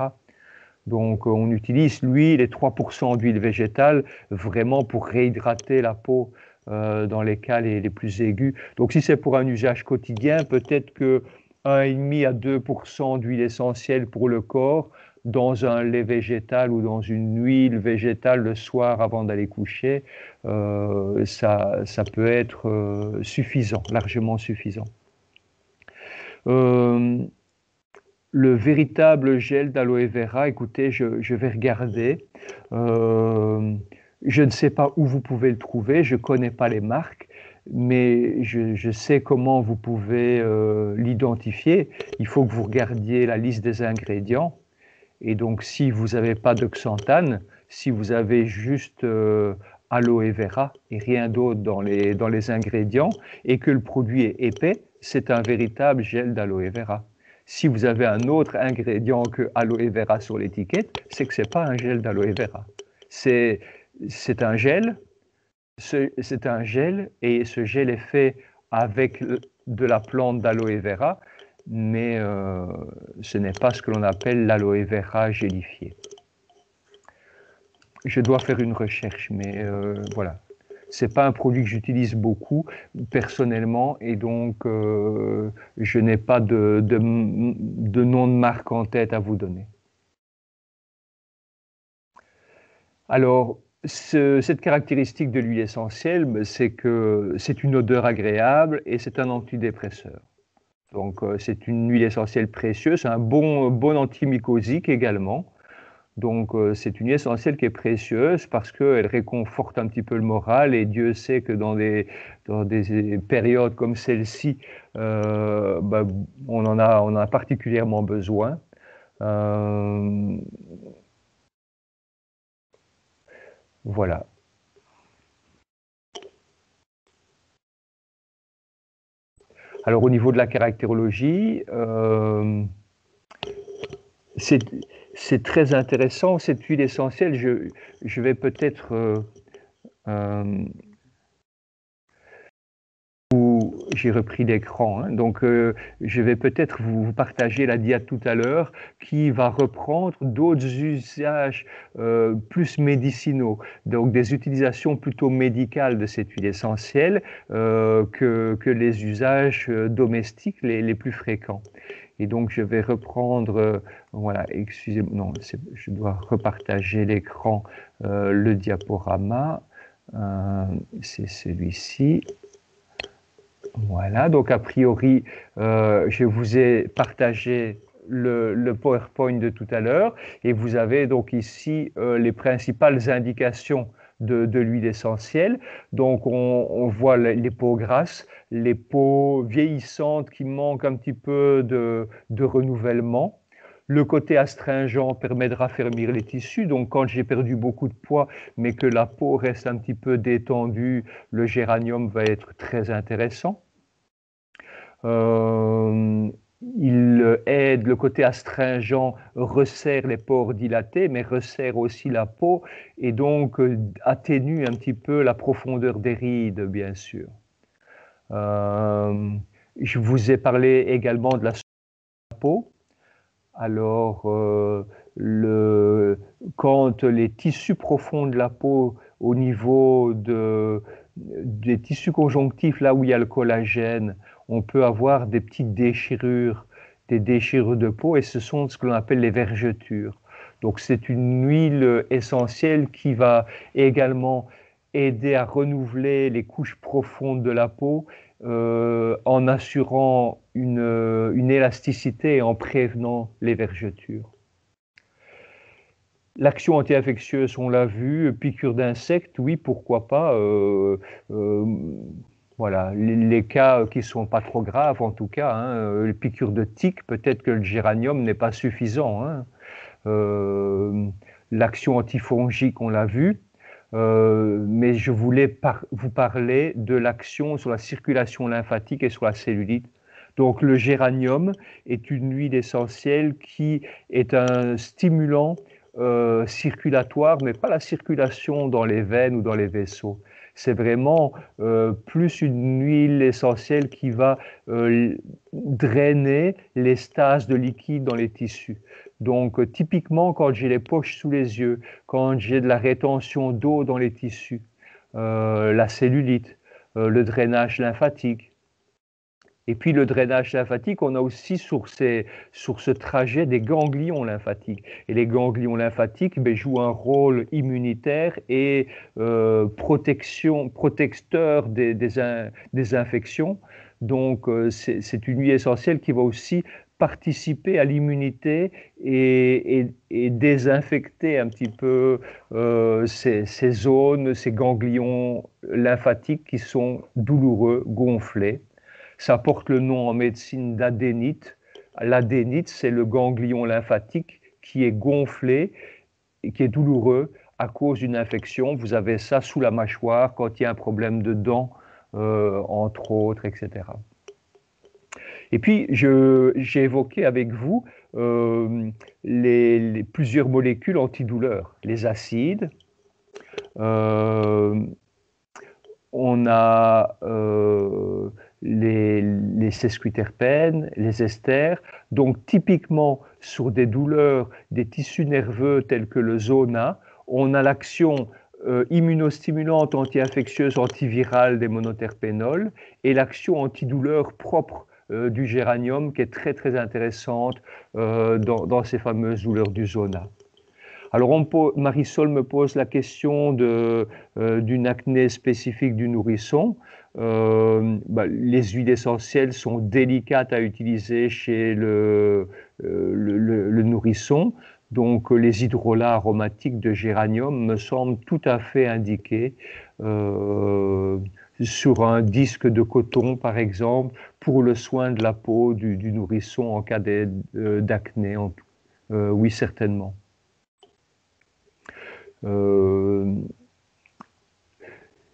Donc, on utilise l'huile et 3% d'huile végétale vraiment pour réhydrater la peau dans les cas les plus aigus. Donc, si c'est pour un usage quotidien, peut-être que 1,5 à 2% d'huile essentielle pour le corps dans un lait végétal ou dans une huile végétale le soir avant d'aller coucher, ça peut être suffisant, largement suffisant. Le véritable gel d'aloe vera, écoutez, je vais regarder. Je ne sais pas où vous pouvez le trouver, je ne connais pas les marques, mais je sais comment vous pouvez l'identifier. Il faut que vous regardiez la liste des ingrédients. Et donc, si vous n'avez pas de xanthane, si vous avez juste aloe vera et rien d'autre dans les ingrédients, et que le produit est épais, c'est un véritable gel d'aloe vera. Si vous avez un autre ingrédient que aloe vera sur l'étiquette, c'est que ce n'est pas un gel d'aloe vera. C'est un gel, et ce gel est fait avec de la plante d'aloe vera, mais ce n'est pas ce que l'on appelle l'aloe vera gélifié. Je dois faire une recherche, mais voilà. Ce n'est pas un produit que j'utilise beaucoup personnellement, et donc je n'ai pas de nom de marque en tête à vous donner. Alors, cette caractéristique de l'huile essentielle, c'est que c'est une odeur agréable et c'est un antidépresseur. Donc, c'est une huile essentielle précieuse, un bon antimycosique également. Donc, c'est une huile essentielle qui est précieuse parce qu'elle réconforte un petit peu le moral, et Dieu sait que dans des périodes comme celle-ci, on en a particulièrement besoin. Voilà. Alors, au niveau de la caractérologie, c'est très intéressant, cette huile essentielle. Je vais peut-être j'ai repris l'écran, hein. Donc je vais peut-être vous partager la dia tout à l'heure qui va reprendre d'autres usages plus médicinaux, donc des utilisations plutôt médicales de cette huile essentielle que les usages domestiques les plus fréquents. Et donc je vais reprendre, voilà, excusez-moi, non, je dois repartager l'écran, le diaporama, c'est celui-ci. Voilà, donc a priori, je vous ai partagé le PowerPoint de tout à l'heure, et vous avez donc ici les principales indications de l'huile essentielle. Donc on voit les peaux grasses, les peaux vieillissantes qui manquent un petit peu de renouvellement. Le côté astringent permet de raffermir les tissus, donc quand j'ai perdu beaucoup de poids mais que la peau reste un petit peu détendue, le géranium va être très intéressant. Il aide, le côté astringent resserre les pores dilatés, mais resserre aussi la peau, et donc atténue un petit peu la profondeur des rides, bien sûr. Je vous ai parlé également de la peau. Alors, quand les tissus profonds de la peau, au niveau des tissus conjonctifs, là où il y a le collagène, on peut avoir des petites déchirures, des déchirures de peau, et ce sont ce que l'on appelle les vergetures. Donc, c'est une huile essentielle qui va également aider à renouveler les couches profondes de la peau, en assurant une élasticité et en prévenant les vergetures. L'action anti-infectieuse, on l'a vu, piqûre d'insectes, oui, pourquoi pas. Voilà, les cas qui ne sont pas trop graves en tout cas, hein, les piqûres de tiques, peut-être que le géranium n'est pas suffisant, hein. L'action antifongique, on l'a vu. Mais je voulais vous parler de l'action sur la circulation lymphatique et sur la cellulite. Donc le géranium est une huile essentielle qui est un stimulant circulatoire, mais pas la circulation dans les veines ou dans les vaisseaux. C'est vraiment plus une huile essentielle qui va drainer les stases de liquide dans les tissus. Donc typiquement quand j'ai les poches sous les yeux, quand j'ai de la rétention d'eau dans les tissus, la cellulite, le drainage lymphatique. Et puis le drainage lymphatique, on a aussi sur ce trajet des ganglions lymphatiques. Et les ganglions lymphatiques jouent un rôle immunitaire et protecteur des infections. Donc c'est une huile essentielle qui va aussi participer à l'immunité et désinfecter un petit peu ces zones, ces ganglions lymphatiques qui sont douloureux, gonflés. Ça porte le nom en médecine d'adénite. L'adénite, c'est le ganglion lymphatique qui est gonflé et qui est douloureux à cause d'une infection. Vous avez ça sous la mâchoire quand il y a un problème de dents, entre autres, etc. Et puis, j'ai évoqué avec vous les plusieurs molécules antidouleurs, les acides. On a les sesquiterpènes, les esters. Donc typiquement sur des douleurs des tissus nerveux tels que le zona, on a l'action immunostimulante, anti-infectieuse, antivirale des monoterpénols et l'action antidouleur propre du géranium qui est très très intéressante dans ces fameuses douleurs du zona. Alors Marisol me pose la question d'une acné spécifique du nourrisson. Les huiles essentielles sont délicates à utiliser chez le nourrisson. Donc les hydrolats aromatiques de géranium me semblent tout à fait indiqués sur un disque de coton, par exemple, pour le soin de la peau du nourrisson en cas d'acné. Oui, certainement.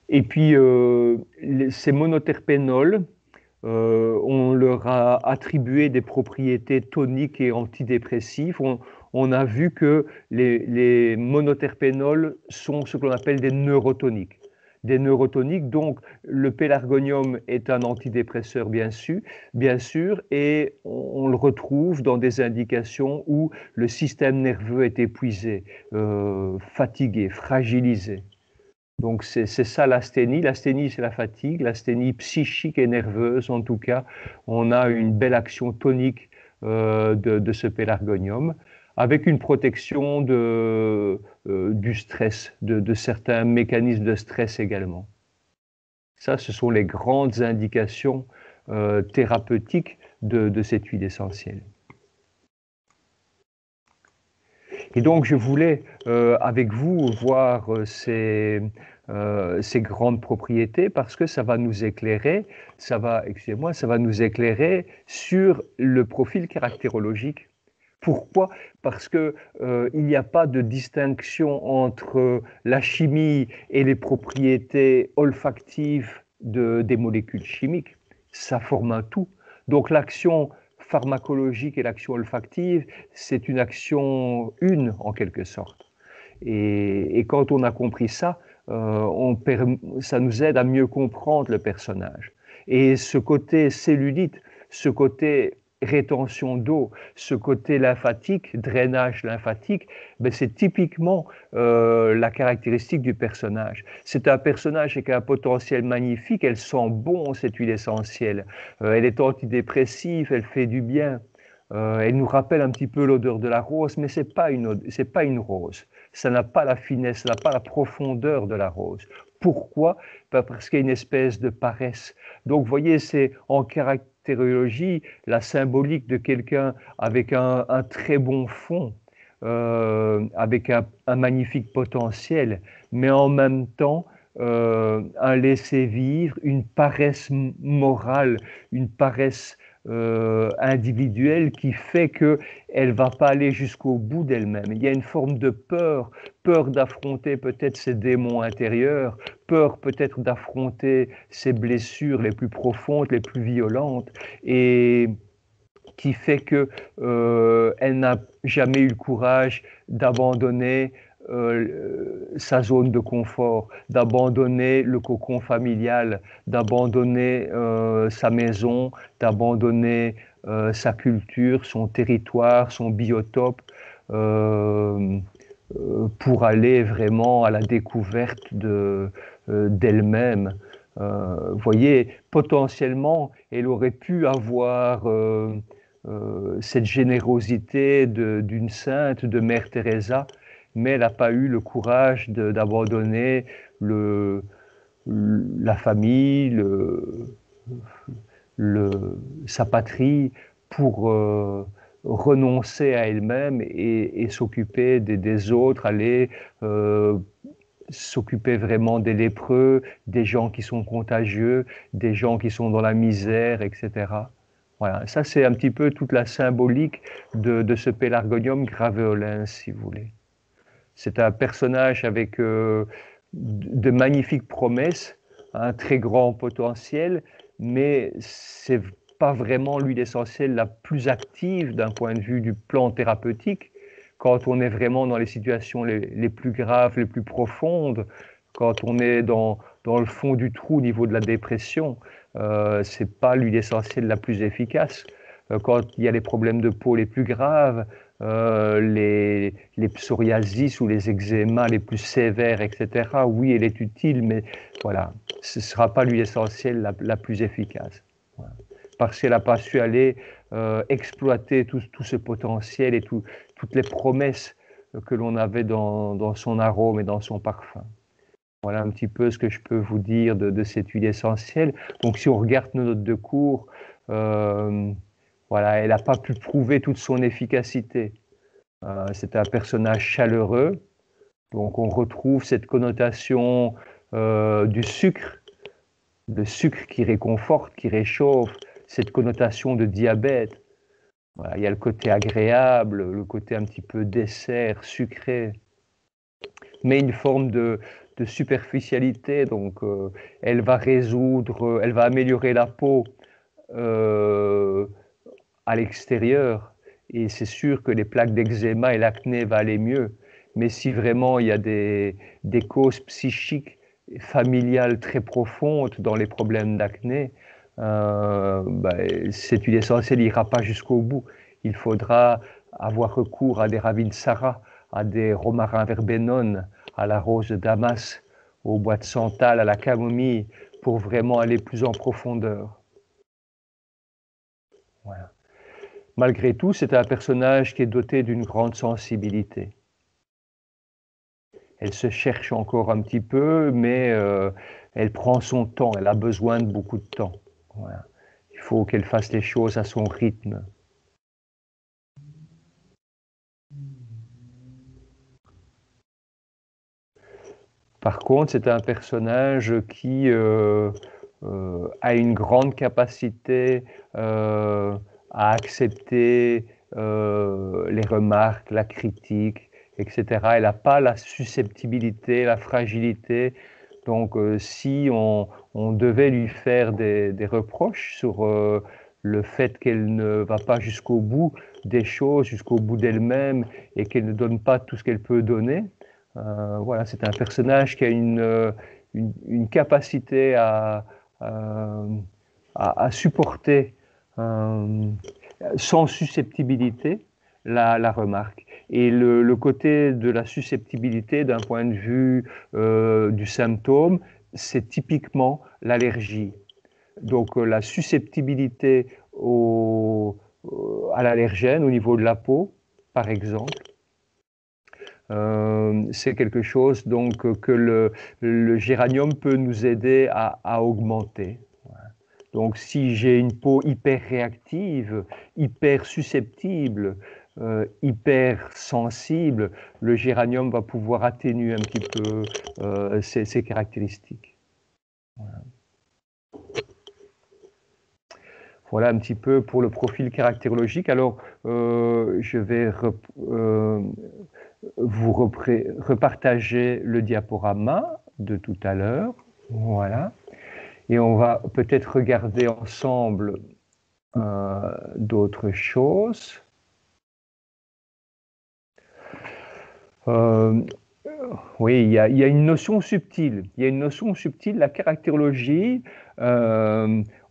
Et puis, ces monoterpénols, on leur a attribué des propriétés toniques et antidépressives. On a vu que les monoterpénols sont ce qu'on appelle des neurotoniques. Donc le pélargonium est un antidépresseur bien sûr, et on le retrouve dans des indications où le système nerveux est épuisé, fatigué, fragilisé. Donc c'est ça l'asthénie. L'asthénie, c'est la fatigue. L'asthénie psychique et nerveuse, en tout cas, on a une belle action tonique de ce pélargonium, avec une protection du stress, de certains mécanismes de stress également. Ça, ce sont les grandes indications thérapeutiques de cette huile essentielle. Et donc, je voulais, avec vous, voir ces grandes propriétés parce que ça va nous éclairer, ça va nous éclairer sur le profil caractérologique. Pourquoi? Parce qu'il n'y a pas de distinction entre la chimie et les propriétés olfactives des molécules chimiques. Ça forme un tout. Donc l'action pharmacologique et l'action olfactive, c'est une action une en quelque sorte. Et quand on a compris ça, ça nous aide à mieux comprendre le personnage. Et ce côté cellulite, ce côté rétention d'eau, ce côté lymphatique, drainage lymphatique, c'est typiquement la caractéristique du personnage. C'est un personnage avec un potentiel magnifique, elle sent bon cette huile essentielle, elle est antidépressive, elle fait du bien, elle nous rappelle un petit peu l'odeur de la rose, mais c'est pas une rose. Ça n'a pas la finesse, ça n'a pas la profondeur de la rose. Pourquoi? Parce qu'il y a une espèce de paresse. Donc, vous voyez, c'est en caractérologie la symbolique de quelqu'un avec un très bon fond, avec un magnifique potentiel, mais en même temps, un laisser-vivre, une paresse morale, une paresse individuelle qui fait qu'elle ne va pas aller jusqu'au bout d'elle-même. Il y a une forme de peur d'affronter peut-être ses démons intérieurs, peur peut-être d'affronter ses blessures les plus profondes, les plus violentes, et qui fait qu'elle n'a jamais eu le courage d'abandonner sa zone de confort, d'abandonner le cocon familial, d'abandonner sa maison, d'abandonner sa culture, son territoire, son biotope, pour aller vraiment à la découverte d'elle-même. Vous voyez, potentiellement, elle aurait pu avoir cette générosité d'une sainte, de Mère Teresa, mais elle n'a pas eu le courage d'abandonner la famille, sa patrie pour renoncer à elle-même et s'occuper des autres, aller s'occuper vraiment des lépreux, des gens qui sont contagieux, des gens qui sont dans la misère, etc. Voilà, ça c'est un petit peu toute la symbolique de ce Pélargonium graveolens, si vous voulez. C'est un personnage avec de magnifiques promesses, un très grand potentiel, mais c'est pas vraiment l'huile essentielle la plus active d'un point de vue du plan thérapeutique. Quand on est vraiment dans les situations les plus graves, les plus profondes, quand on est dans le fond du trou au niveau de la dépression, c'est pas l'huile essentielle la plus efficace. Quand il y a les problèmes de peau les plus graves, les psoriasis ou les eczémas les plus sévères, etc., oui, elle est utile, mais voilà, ce ne sera pas l'huile essentielle la plus efficace. Voilà. Parce qu'elle n'a pas su aller exploiter tout ce potentiel et toutes les promesses que l'on avait dans son arôme et dans son parfum. Voilà un petit peu ce que je peux vous dire de cette huile essentielle. Donc si on regarde nos notes de cours, voilà, elle n'a pas pu prouver toute son efficacité. C'est un personnage chaleureux, donc on retrouve cette connotation du sucre, le sucre qui réconforte, qui réchauffe, cette connotation de diabète. Voilà, il y a le côté agréable, le côté un petit peu dessert, sucré, mais une forme de superficialité. Donc, elle va résoudre, elle va améliorer la peau à l'extérieur. Et c'est sûr que les plaques d'eczéma et l'acné vont aller mieux. Mais si vraiment il y a des causes psychiques, familiales très profondes dans les problèmes d'acné, cette huile essentielle n'ira pas jusqu'au bout. Il faudra avoir recours à des ravinsara, à des romarins verbenone, à la rose de Damas, au bois de santal, à la camomille, pour vraiment aller plus en profondeur. Voilà. Malgré tout, c'est un personnage qui est doté d'une grande sensibilité. Elle se cherche encore un petit peu, mais elle prend son temps, elle a besoin de beaucoup de temps. Voilà. Il faut qu'elle fasse les choses à son rythme. Par contre, c'est un personnage qui a une grande capacité à accepter les remarques, la critique, etc. Elle n'a pas la susceptibilité, la fragilité. Donc, si on devait lui faire des reproches sur le fait qu'elle ne va pas jusqu'au bout des choses, jusqu'au bout d'elle-même, et qu'elle ne donne pas tout ce qu'elle peut donner, voilà, c'est un personnage qui a une capacité à supporter sans susceptibilité la remarque. Et le côté de la susceptibilité d'un point de vue du symptôme, c'est typiquement l'allergie. Donc la susceptibilité à l'allergène au niveau de la peau, par exemple, c'est quelque chose donc que le géranium peut nous aider à augmenter. Donc si j'ai une peau hyper réactive, hyper susceptible, hyper sensible, le géranium va pouvoir atténuer un petit peu ces caractéristiques. Voilà. Voilà un petit peu pour le profil caractérologique. Alors, je vais vous repartager le diaporama de tout à l'heure. Voilà. Et on va peut-être regarder ensemble d'autres choses. Oui, il y a une notion subtile. Il y a une notion subtile, la caractérologie.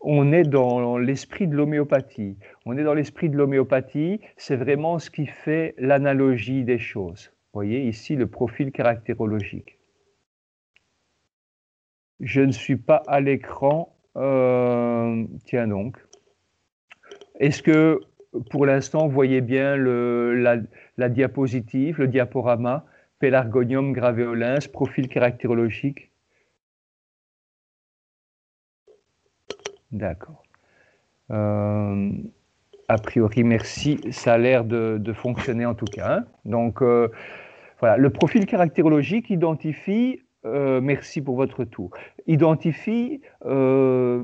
On est dans l'esprit de l'homéopathie. On est dans l'esprit de l'homéopathie, c'est vraiment ce qui fait l'analogie des choses. Vous voyez ici le profil caractérologique. Je ne suis pas à l'écran. Tiens donc. Est-ce que pour l'instant vous voyez bien la diapositive, le diaporama, Pelargonium graveolens, profil caractérologique? D'accord. A priori, merci. Ça a l'air de fonctionner en tout cas. Hein. Donc, voilà. Le profil caractérologique identifie, merci pour votre tour, identifie ce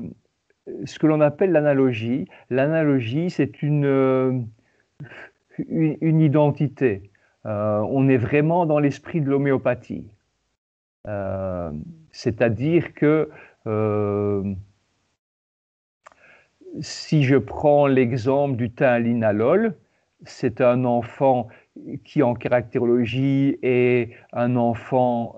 que l'on appelle l'analogie. L'analogie, c'est une identité. On est vraiment dans l'esprit de l'homéopathie. C'est-à-dire que si je prends l'exemple du linalol, c'est un enfant qui en caractérologie est un enfant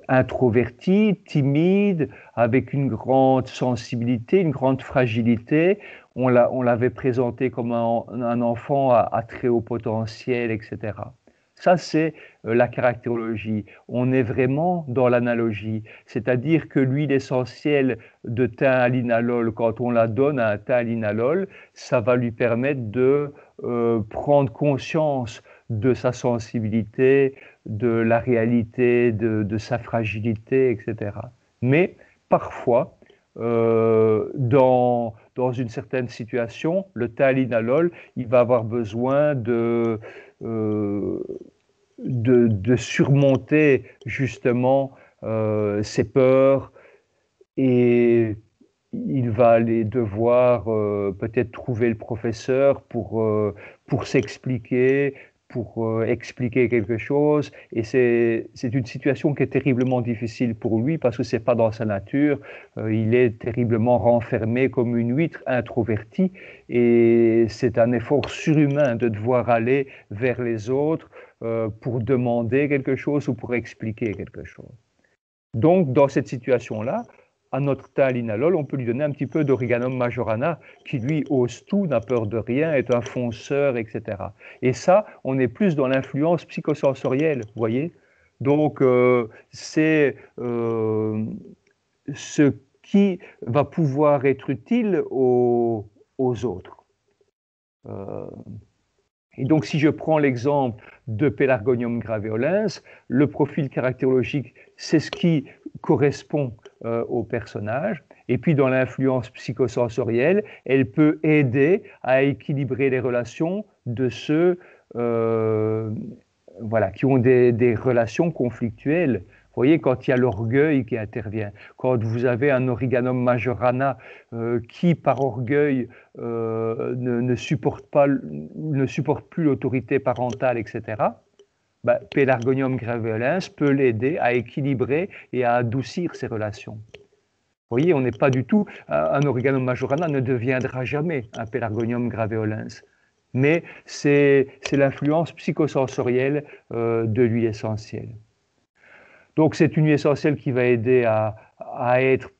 introverti, timide, avec une grande sensibilité, une grande fragilité. On l'avait présenté comme un enfant à très haut potentiel, etc. Ça, c'est la caractérologie. On est vraiment dans l'analogie, c'est-à-dire que l'huile essentielle de thym à linalol, quand on la donne à un thym à linalol, ça va lui permettre de prendre conscience de sa sensibilité, de la réalité, de sa fragilité, etc. Mais parfois, dans une certaine situation, le thym à linalol, il va avoir besoin euh, de surmonter justement ses peurs, et il va aller devoir peut-être trouver le professeur pour s'expliquer, pour expliquer quelque chose. Et c'est une situation qui est terriblement difficile pour lui parce que ce n'est pas dans sa nature. Il est terriblement renfermé comme une huître, introverti. Et c'est un effort surhumain de devoir aller vers les autres pour demander quelque chose ou pour expliquer quelque chose. Donc, dans cette situation-là, à notre thym à linalol, on peut lui donner un petit peu d'Origanum majorana, qui lui ose tout, n'a peur de rien, est un fonceur, etc. Et ça, on est plus dans l'influence psychosensorielle, vous voyez. Donc, c'est ce qui va pouvoir être utile aux autres. Et donc, si je prends l'exemple de Pelargonium graveolens, le profil caractérologique, c'est ce qui correspond au personnage. Et puis, dans l'influence psychosensorielle, elle peut aider à équilibrer les relations de ceux voilà, qui ont des relations conflictuelles. Vous voyez, quand il y a l'orgueil qui intervient, quand vous avez un Origanum majorana qui, par orgueil, ne supporte plus l'autorité parentale, etc., ben, Pelargonium graveolens peut l'aider à équilibrer et à adoucir ses relations. Vous voyez, on n'est pas du tout... Un Origanum majorana ne deviendra jamais un Pelargonium graveolens. Mais c'est l'influence psychosensorielle de l'huile essentielle. Donc c'est une huile essentielle qui va aider à être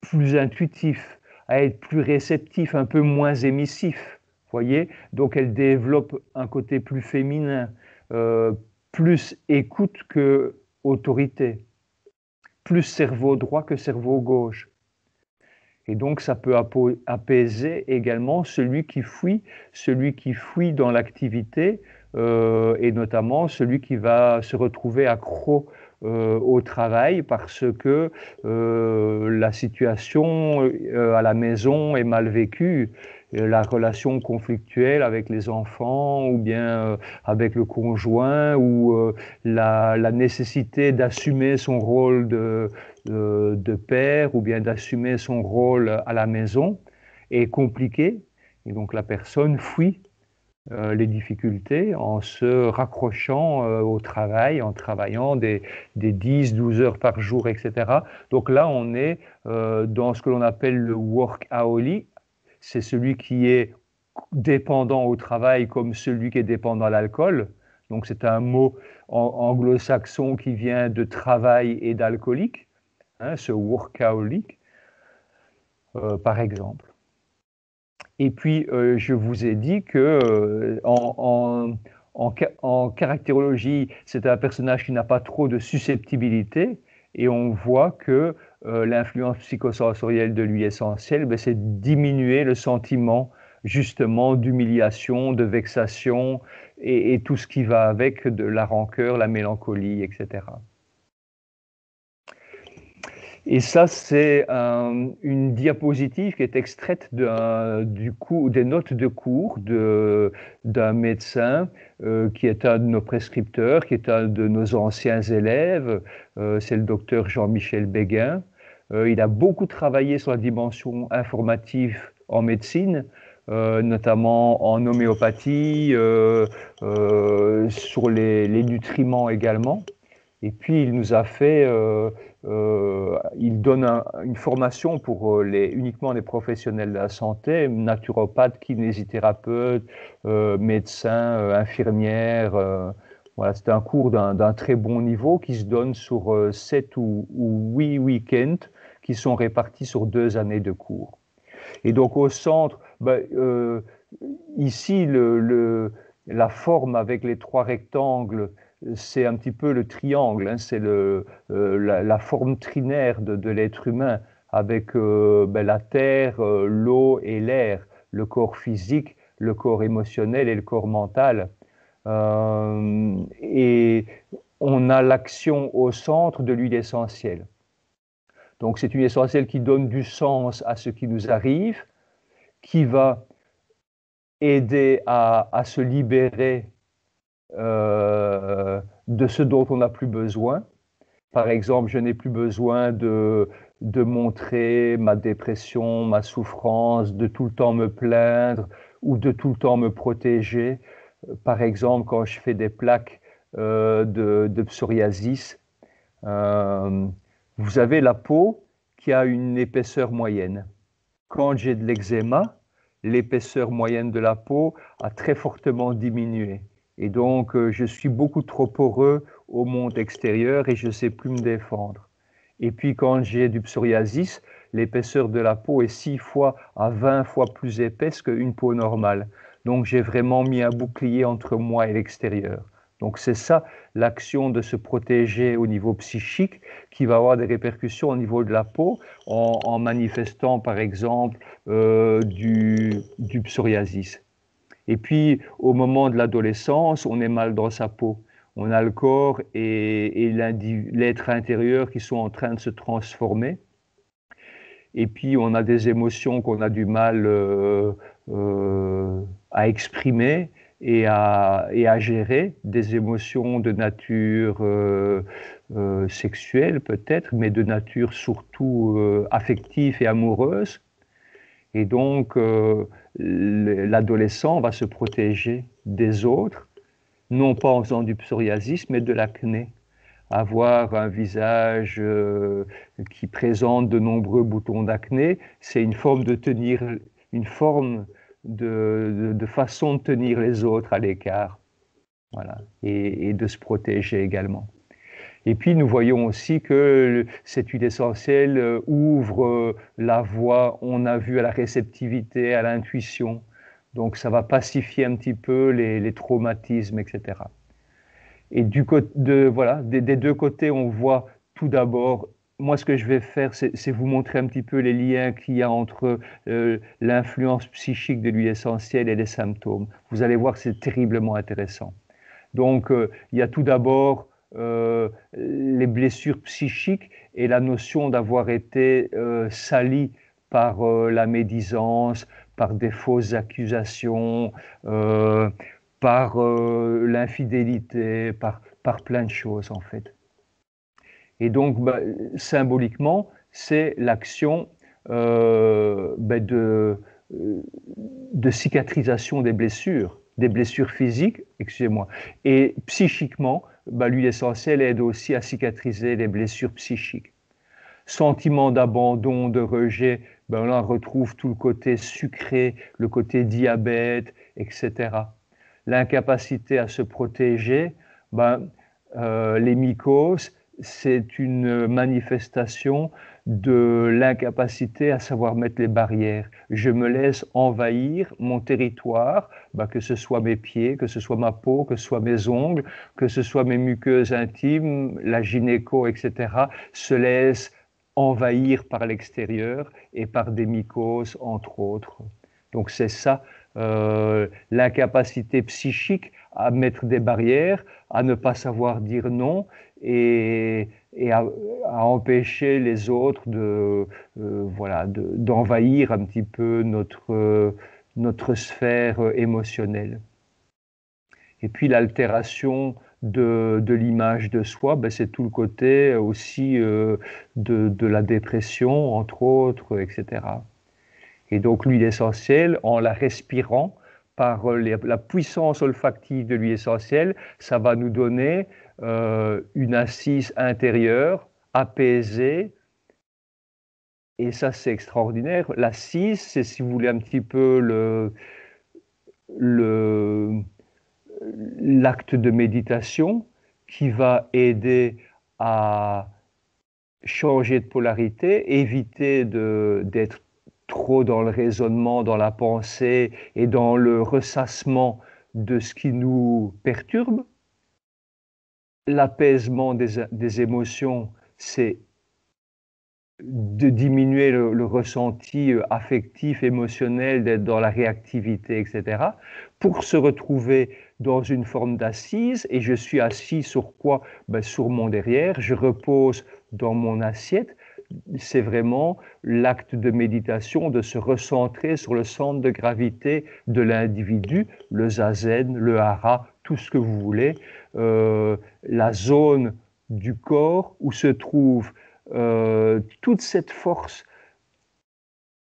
plus intuitif, à être plus réceptif, un peu moins émissif. Voyez, donc elle développe un côté plus féminin, plus écoute que autorité, plus cerveau droit que cerveau gauche. Et donc ça peut apaiser également celui qui fuit dans l'activité, et notamment celui qui va se retrouver accro au travail parce que la situation à la maison est mal vécue, la relation conflictuelle avec les enfants ou bien avec le conjoint, ou la nécessité d'assumer son rôle de père ou bien d'assumer son rôle à la maison est compliquée. Et donc la personne fuit les difficultés en se raccrochant au travail, en travaillant des 10-12 heures par jour, etc. Donc là, on est dans ce que l'on appelle le workaholic. C'est celui qui est dépendant au travail comme celui qui est dépendant à l'alcool. Donc c'est un mot anglo-saxon qui vient de travail et d'alcoolique, hein, ce workaholic, par exemple. Et puis, je vous ai dit que en caractérologie, c'est un personnage qui n'a pas trop de susceptibilité, et on voit que l'influence psychosensorielle de l'huile essentielle, ben, c'est diminuer le sentiment justement d'humiliation, de vexation, et tout ce qui va avec, de la rancœur, la mélancolie, etc. Et ça, c'est une diapositive qui est extraite des notes de cours d'un médecin qui est un de nos prescripteurs, qui est un de nos anciens élèves. C'est le docteur Jean-Michel Béguin. Il a beaucoup travaillé sur la dimension informative en médecine, notamment en homéopathie, sur les nutriments également. Et puis, il nous a fait, il donne une formation pour uniquement les professionnels de la santé, naturopathes, kinésithérapeutes, médecins, infirmières, Voilà, c'est un cours d'un très bon niveau qui se donne sur 7 ou 8 week-ends qui sont répartis sur 2 années de cours. Et donc au centre, ici, la forme avec les 3 rectangles, c'est un petit peu le triangle, hein, c'est la forme trinaire de l'être humain avec la terre, l'eau et l'air, le corps physique, le corps émotionnel et le corps mental. Et on a l'action au centre de l'huile essentielle. Donc c'est une huile essentielle qui donne du sens à ce qui nous arrive, qui va aider à se libérer de ce dont on n'a plus besoin. Par exemple, je n'ai plus besoin de montrer ma dépression, ma souffrance, de tout le temps me plaindre ou de tout le temps me protéger. Par exemple, quand je fais des plaques de psoriasis, euh, vous avez la peau qui a une épaisseur moyenne. Quand j'ai de l'eczéma, l'épaisseur moyenne de la peau a très fortement diminué. Et donc, je suis beaucoup trop poreux au monde extérieur et je ne sais plus me défendre. Et puis, quand j'ai du psoriasis, l'épaisseur de la peau est 6 fois à 20 fois plus épaisse qu'une peau normale. Donc, j'ai vraiment mis un bouclier entre moi et l'extérieur. Donc, c'est ça l'action de se protéger au niveau psychique qui va avoir des répercussions au niveau de la peau en manifestant, par exemple, du psoriasis. Et puis, au moment de l'adolescence, on est mal dans sa peau. On a le corps et l'être intérieur qui sont en train de se transformer. Et puis, on a des émotions qu'on a du mal à exprimer et à gérer, des émotions de nature sexuelle peut-être, mais de nature surtout affective et amoureuse. Et donc, l'adolescent va se protéger des autres, non pas en faisant du psoriasis, mais de l'acné. Avoir un visage qui présente de nombreux boutons d'acné, c'est une forme de tenir, une forme de façon de tenir les autres à l'écart, voilà, et de se protéger également. Et puis nous voyons aussi que cette huile essentielle ouvre la voie, on a vu, à la réceptivité, à l'intuition. Donc ça va pacifier un petit peu les traumatismes, etc. Et voilà, des deux côtés, on voit tout d'abord, moi ce que je vais faire, c'est vous montrer un petit peu les liens qu'il y a entre l'influence psychique de l'huile essentielle et les symptômes. Vous allez voir que c'est terriblement intéressant. Donc, il y a tout d'abord les blessures psychiques et la notion d'avoir été sali par la médisance, par des fausses accusations, par l'infidélité, par plein de choses en fait. Et donc, symboliquement, c'est l'action de cicatrisation des blessures physiques, excusez-moi. Et psychiquement, l'huile essentielle aide aussi à cicatriser les blessures psychiques. Sentiment d'abandon, de rejet, là on retrouve tout le côté sucré, le côté diabète, etc. L'incapacité à se protéger, les mycoses, c'est une manifestation de l'incapacité à savoir mettre les barrières. Je me laisse envahir mon territoire, que ce soit mes pieds, que ce soit ma peau, que ce soit mes ongles, que ce soit mes muqueuses intimes, la gynéco, etc., se laissent envahir par l'extérieur et par des mycoses, entre autres. Donc c'est ça, l'incapacité psychique à mettre des barrières, à ne pas savoir dire non et à empêcher les autres d'envahir un petit peu notre sphère émotionnelle. Et puis l'altération de l'image de soi, c'est tout le côté aussi de la dépression, entre autres, etc. Et donc l'huile essentielle, en la respirant, par la puissance olfactive de l'huile essentielle, ça va nous donner une assise intérieure, apaisée, et ça c'est extraordinaire. L'assise, c'est, si vous voulez, un petit peu le l'acte de méditation qui va aider à changer de polarité, éviter d'être trop dans le raisonnement, dans la pensée et dans le ressassement de ce qui nous perturbe. L'apaisement des émotions, c'est de diminuer le ressenti affectif, émotionnel, d'être dans la réactivité, etc., pour se retrouver dans une forme d'assise. Et je suis assis sur quoi? Ben, sur mon derrière, je repose dans mon assiette. C'est vraiment l'acte de méditation, de se recentrer sur le centre de gravité de l'individu, le zazen, le hara, tout ce que vous voulez, la zone du corps où se trouve toute cette force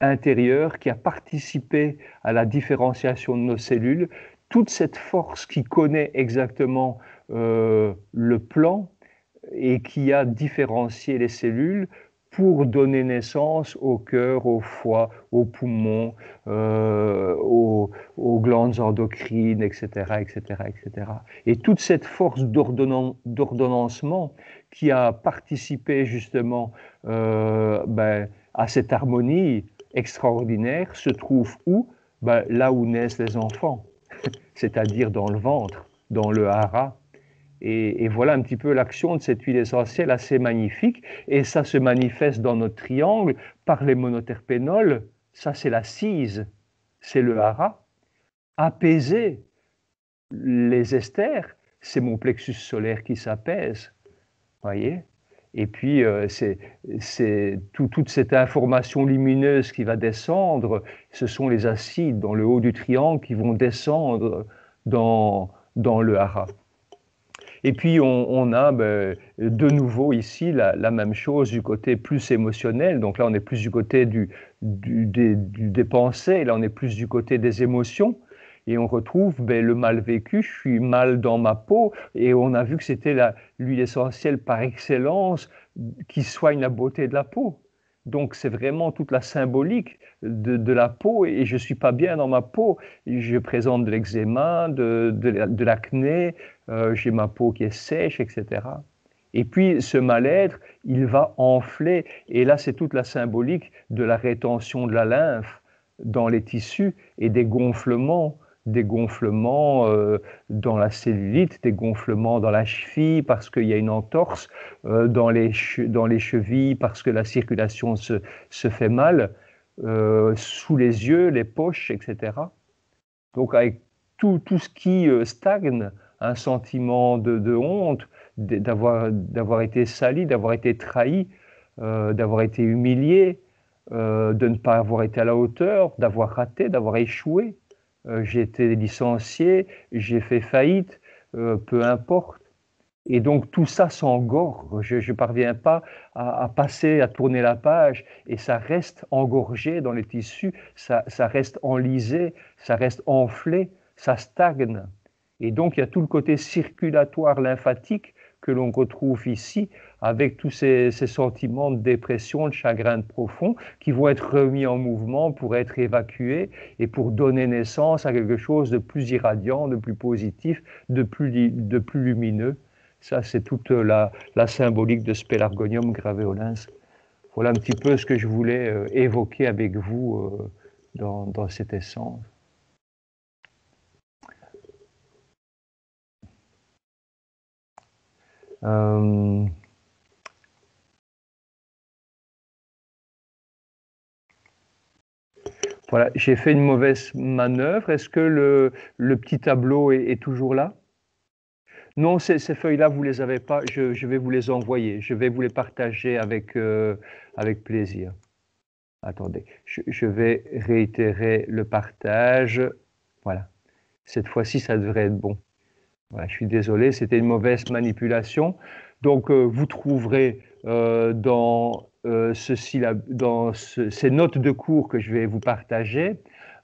intérieure qui a participé à la différenciation de nos cellules, toute cette force qui connaît exactement le plan et qui a différencié les cellules pour donner naissance au cœur, au foie, aux poumons, aux glandes endocrines, etc., etc., etc. Et toute cette force d'ordonnancement qui a participé justement à cette harmonie extraordinaire se trouve où? Là où naissent les enfants, c'est-à-dire dans le ventre, dans le hara. Et voilà un petit peu l'action de cette huile essentielle assez magnifique. Et ça se manifeste dans notre triangle par les monoterpénols. Ça, c'est la cise, c'est le hara. Apaiser les esters, c'est mon plexus solaire qui s'apaise. Voyez? Et puis, c'est toute cette information lumineuse qui va descendre, ce sont les acides dans le haut du triangle qui vont descendre dans le hara. Et puis, on a de nouveau ici la même chose du côté plus émotionnel. Donc là, on est plus du côté des pensées, là, on est plus du côté des émotions. Et on retrouve le mal vécu, je suis mal dans ma peau, et on a vu que c'était l'huile essentielle par excellence qui soigne la beauté de la peau. Donc c'est vraiment toute la symbolique de la peau, et je ne suis pas bien dans ma peau. Je présente de l'eczéma, de l'acné, j'ai ma peau qui est sèche, etc. Et puis ce mal-être, il va enfler, et là c'est toute la symbolique de la rétention de la lymphe dans les tissus et des gonflements dans la cellulite, des gonflements dans la cheville parce qu'il y a une entorse, dans les chevilles parce que la circulation se fait mal, sous les yeux, les poches, etc. Donc avec tout ce qui stagne, un sentiment de honte, d'avoir été sali, d'avoir été trahi, d'avoir été humilié, de ne pas avoir été à la hauteur, d'avoir raté, d'avoir échoué. J'ai été licencié, j'ai fait faillite, peu importe. Et donc tout ça s'engorge, je ne parviens pas à passer, à tourner la page, et ça reste engorgé dans les tissus, ça reste enlisé, ça reste enflé, ça stagne. Et donc il y a tout le côté circulatoire lymphatique que l'on retrouve ici, avec tous ces sentiments de dépression, de chagrin profond, qui vont être remis en mouvement pour être évacués et pour donner naissance à quelque chose de plus irradiant, de plus positif, de plus lumineux. Ça, c'est toute la symbolique de ce pélargonium graveolens. Voilà un petit peu ce que je voulais évoquer avec vous dans cette essence. Voilà, j'ai fait une mauvaise manœuvre. Est-ce que le petit tableau est toujours là? Non, ces feuilles-là, vous ne les avez pas. Je vais vous les envoyer. Je vais vous les partager avec plaisir. Attendez, je vais réitérer le partage. Voilà. Cette fois-ci, ça devrait être bon. Voilà, je suis désolé, c'était une mauvaise manipulation. Donc, vous trouverez dans ces notes de cours que je vais vous partager,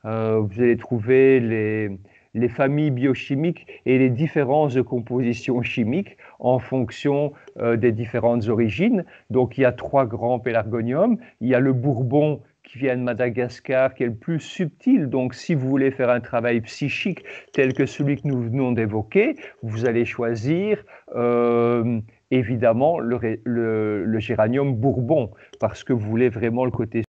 vous allez trouver les familles biochimiques et les différences de composition chimique en fonction des différentes origines. Donc, il y a 3 grands pélargoniums. Il y a le Bourbon qui vient de Madagascar, qui est le plus subtil. Donc, si vous voulez faire un travail psychique tel que celui que nous venons d'évoquer, vous allez choisir évidemment le géranium bourbon, parce que vous voulez vraiment le côté